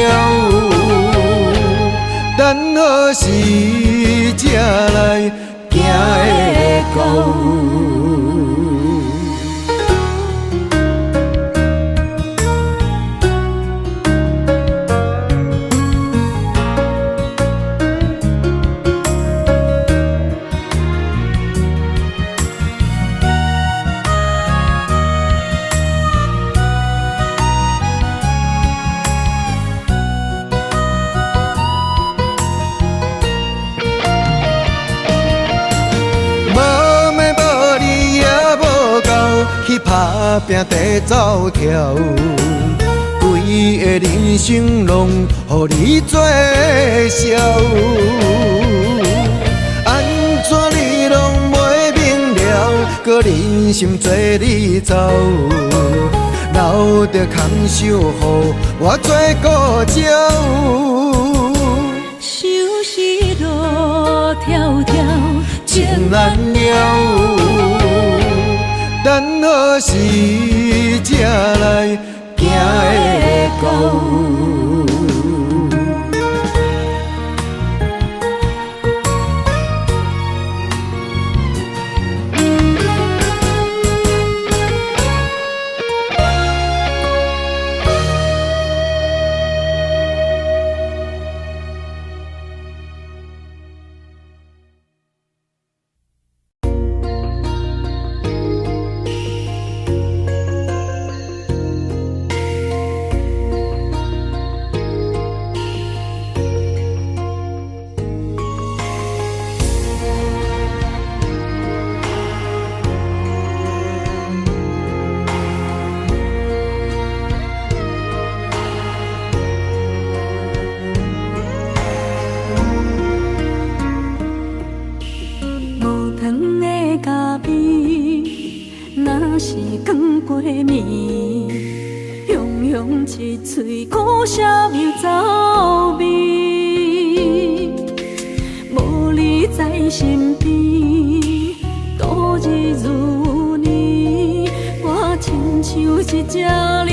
等何时才来行会到？去打拼地走跳，规个人生拢予你做笑。安怎你拢袂明了，搁忍心做你走，留着空手予我做顾鸟。想是路迢迢，情难了，等何时才来行会到？是光过暝，雄雄一嘴苦涩又走味。无你在身边，度日如年，我亲像一只离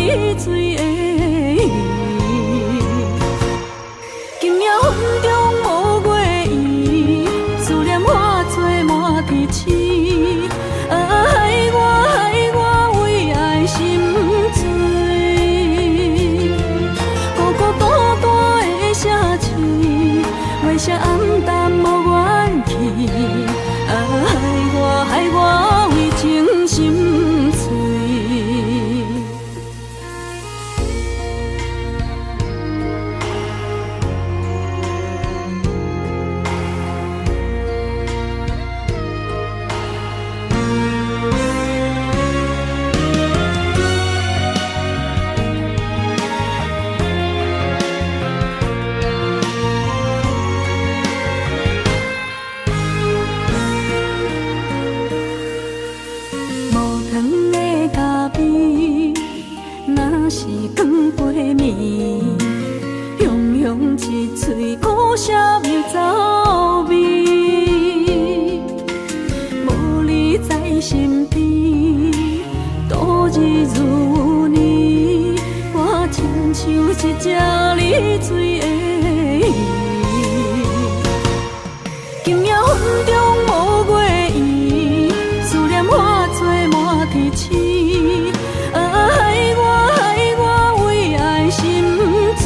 是光背面，雄雄一嘴古色又走味，无你在身边，度日如年，我亲像一只离水的鱼。今夜风中无月圆，思念化作满天星。害我为爱心醉，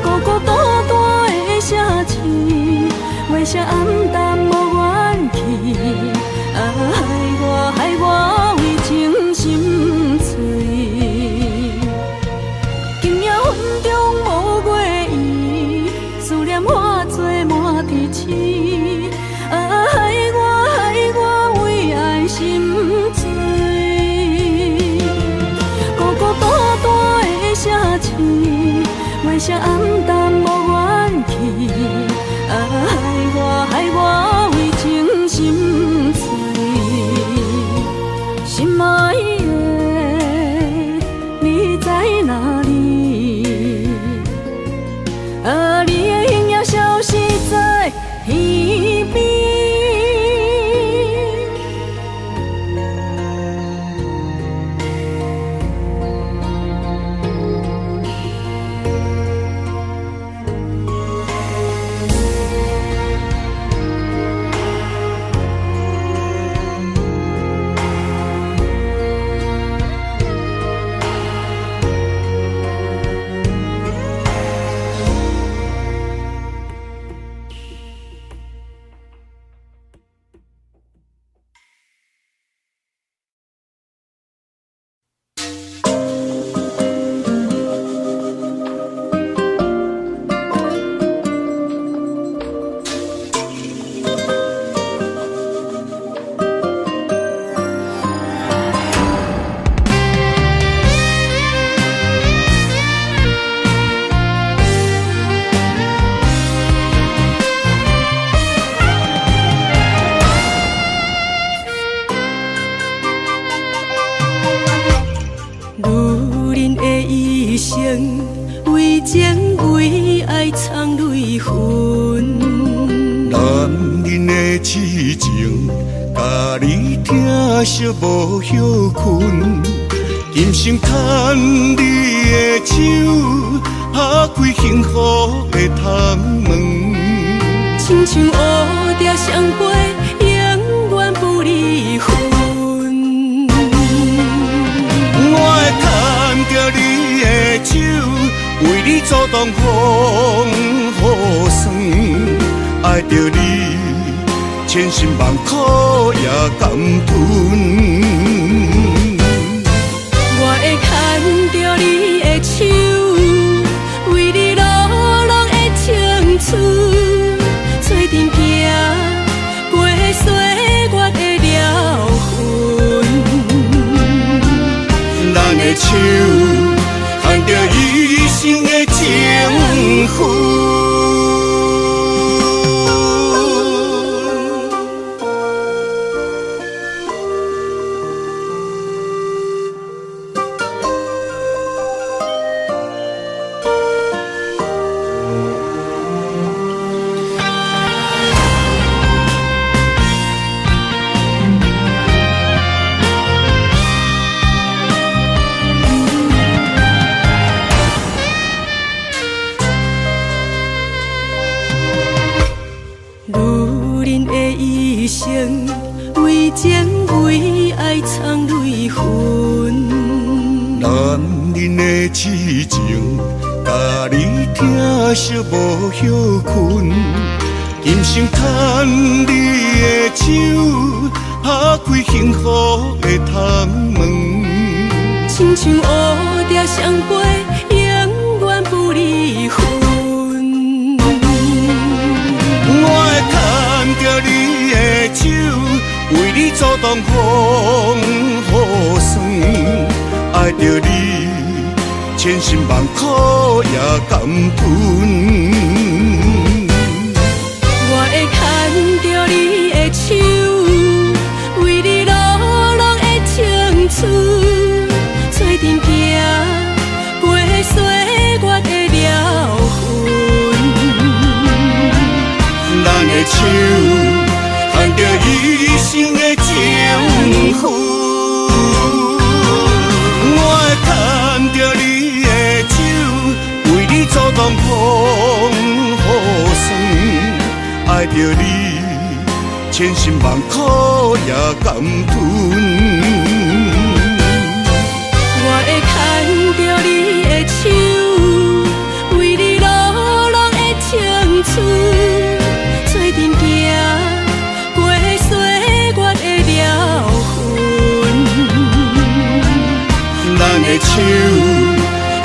孤孤单单的城市，月色暗淡无元气。害我为情心碎。今夜风中无月圆，思念化作满天星。害我为爱心醉。城市，月色暗淡无元气，害我为情心碎，心爱的你在哪里？你的形影消失在天边。为情为爱藏泪痕，男人的痴情，甲你疼惜无歇困。今生牵你的手，打开幸福的窗门。亲像乌蝶双飞，永远不离分。我会牵着你的手，为你阻挡风雨霜。爱着你，千辛万苦也甘吞。我会牵着你的手，为你落落的青春，做阵行过岁月的疗痕。咱的手牵着一生的情分。为情为爱藏泪痕，男人的痴情，甲你疼惜无歇困。今生牵你的手，打开幸福的窗门。亲像乌蝶双飞，永远不离分。我会牵着你的手，为你阻挡风雨霜。爱着你，千辛万苦也甘吞。我会牵着你的手，为你落落的青春，牵着一生的情妇。我会牵着你的手，为你主动风雨霜，爱着你，千辛万苦也甘吞。我会牵着你的手，为你落落的青春，做阵行过岁月的疗痕。咱的手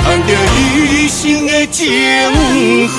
牵着一生的情妇。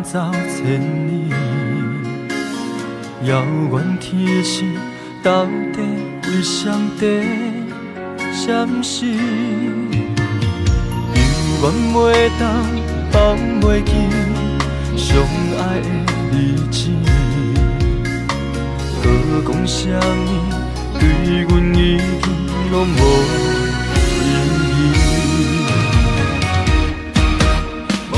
走千里，遥远天星到底为上帝闪烁？犹原袂当放袂记相爱的日子，搁讲啥物对阮已经拢无意义。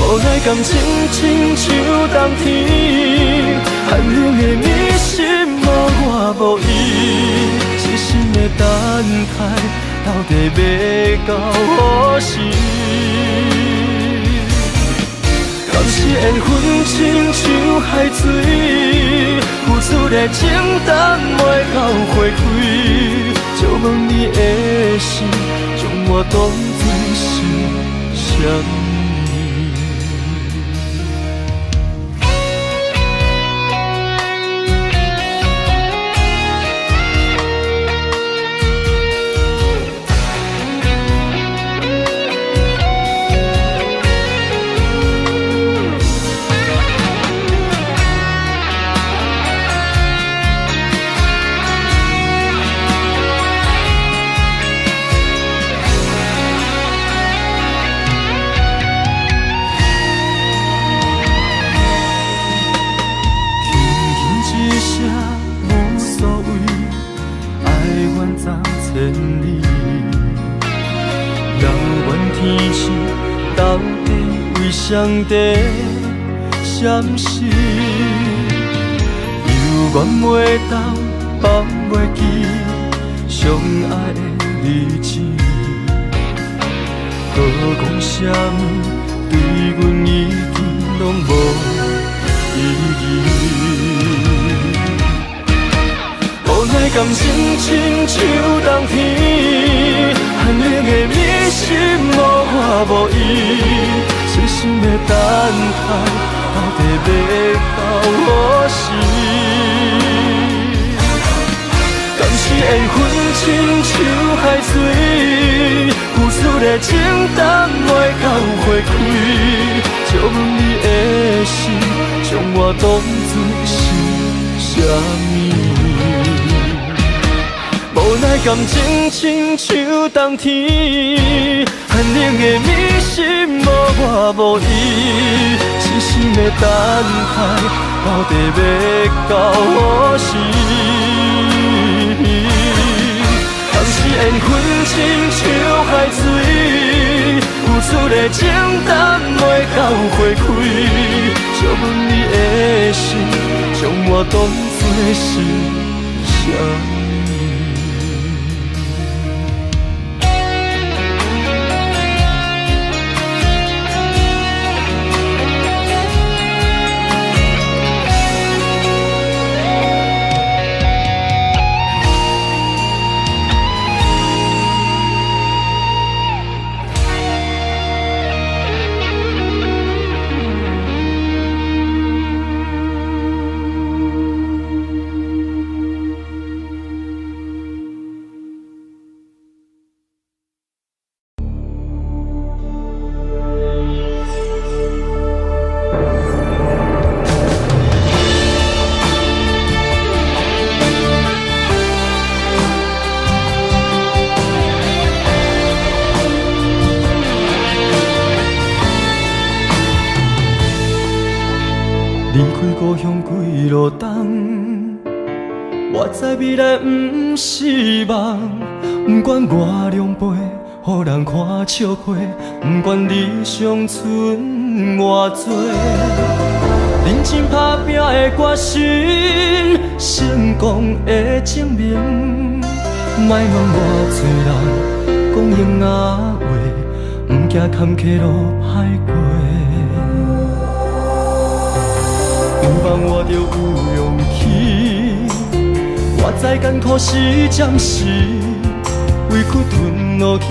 无奈感情亲像冬天，寒冷的你心无我无伊，痴心的等待，到底要到何时？敢是缘分亲像海水，付出的情淡袂到花开，借问你的心，将我当作是啥物？上帝闪烁，犹原袂当放袂记相爱的日子，搁讲啥物对阮已经拢无意义。无奈感情亲像冬天，寒冷的你心无我无伊。痴心的等待，到底要到何时？敢是缘分亲像海水，付出的情淡袂到花开，借问你的心，将我当作是啥物？无奈感情亲像冬天，寒冷的你心无我无伊，痴心的等待，到底要到何时？当时缘分亲像海水，付出的情淡袂到花开，借问你的心，将我当作是啥物？故乡几路东。我知未来不是梦，不管我两杯，予人看笑话，不管理想剩偌多，认真打拼的决心，成功的证明。莫问偌多人讲永仔话，不惊坎坷路歹过。有梦我就有勇气，我知艰苦是暂时，委屈吞落去，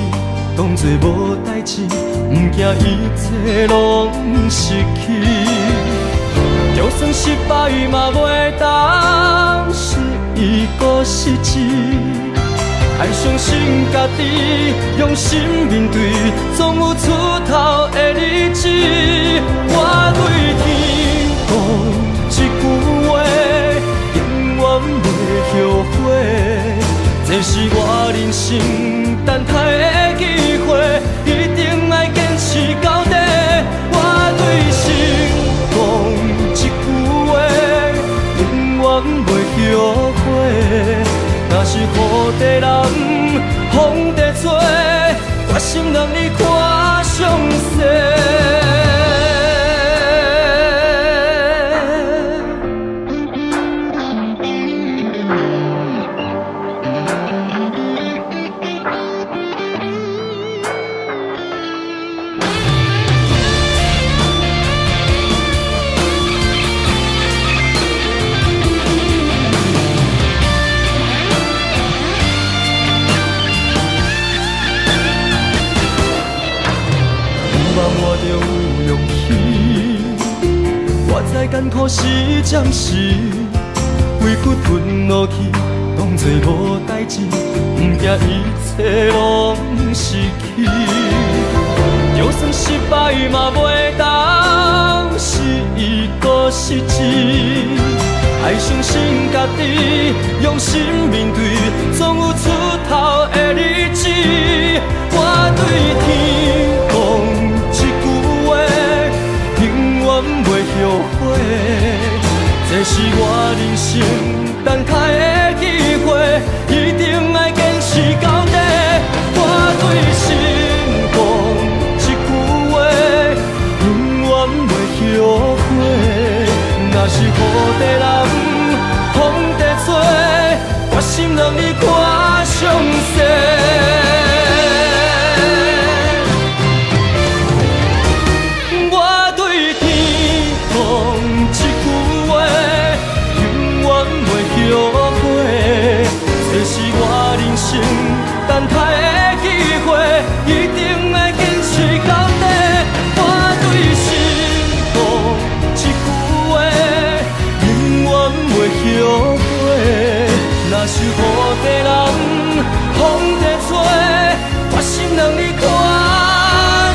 当作无代志，不惊一切拢失去。就算失败嘛袂当是一个失志，爱相信家己，用心面对，总有出头的日子。我对天讲一句话，永远袂后悔。这是我人生等待的机会，一定要坚持到底。我对心讲一句话，永远袂后悔。若是雨地人，风地吹，决心让你看上世。艰苦是暂时，委屈吞落去，当作无代志，不惊一切拢失去。就算失败嘛袂当是一个失志，爱相信家己，用心面对，总有出头的日子。我对天讲一句话，永远袂后悔。这是我人生等待的机会，一定要坚持到底。我对心讲一句话，永远袂后悔。若是雨地人，风地吹，决心让你看上世。等待的机会，一定要坚持到底。我对心讲一句话，永远袂后悔。若是雨地人，风地吹，决心让你看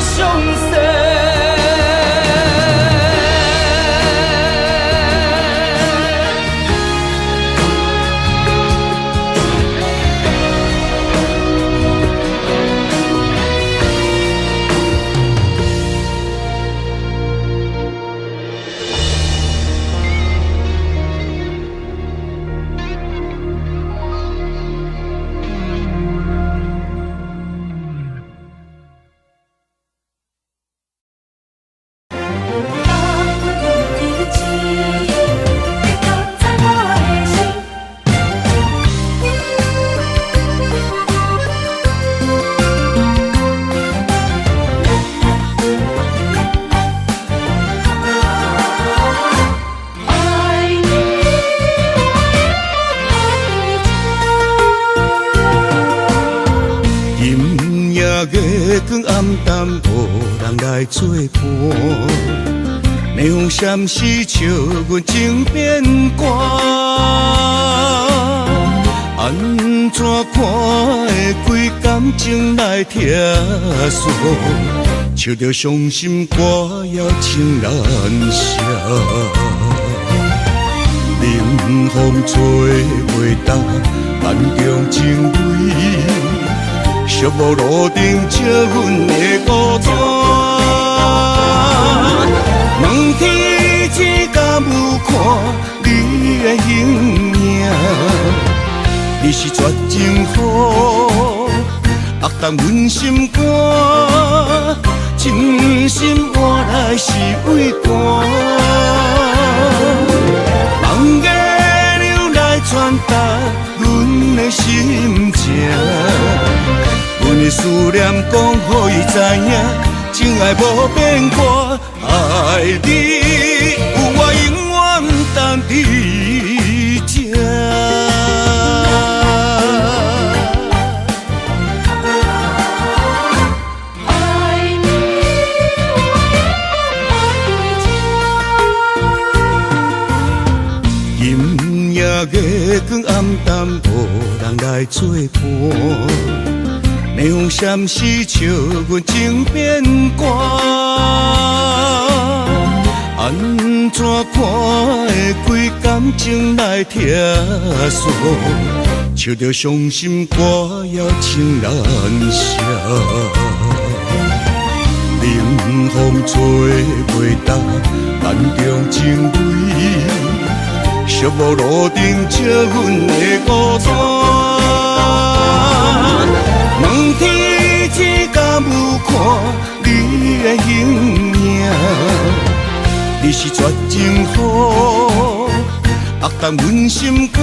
上世。做伴，霓虹闪烁笑阮情变卦，安怎看会规感情来拆散？唱着伤心歌谣情难舍，冷风吹袂干，暗中情泪，寂寞路顶照阮的孤单。问天只敢有看你的形影，你是绝情雨，压淡阮心肝，真心换来是畏寒。梦月流来传达阮的心情，阮的思念讲予伊知影。情爱无变卦，爱你有我永远等伫这。爱你我永远等伫这。阴夜月光暗淡，无人来作伴。霓虹闪烁，笑阮情变卦。安怎看会归感情来拆散？唱着伤心歌谣情难舍。冷风吹袂干，眼中情泪，寂寞路灯照阮的孤单。问天只敢有看你的形影，你是绝情雨，压淡阮心肝，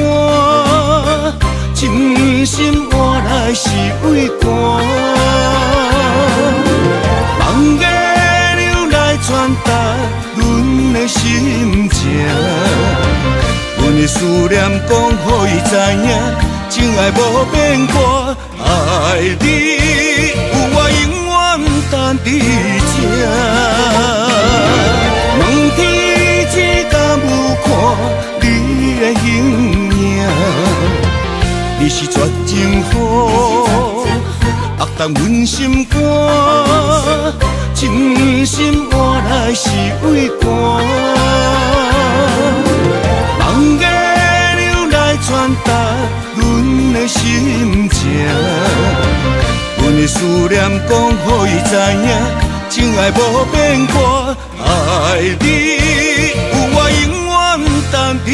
真心换来是畏寒。梦月流来传达阮的心情，阮的思念讲予伊知影。情爱无变卦，爱你有我永远等伫这。问天只敢有看你的形影，你是绝情雨，压淡阮心肝，真心换来是畏寒。梦月流来传达。阮的心情，阮的思念讲予伊知影，情爱无变卦，爱你有我永远等伫。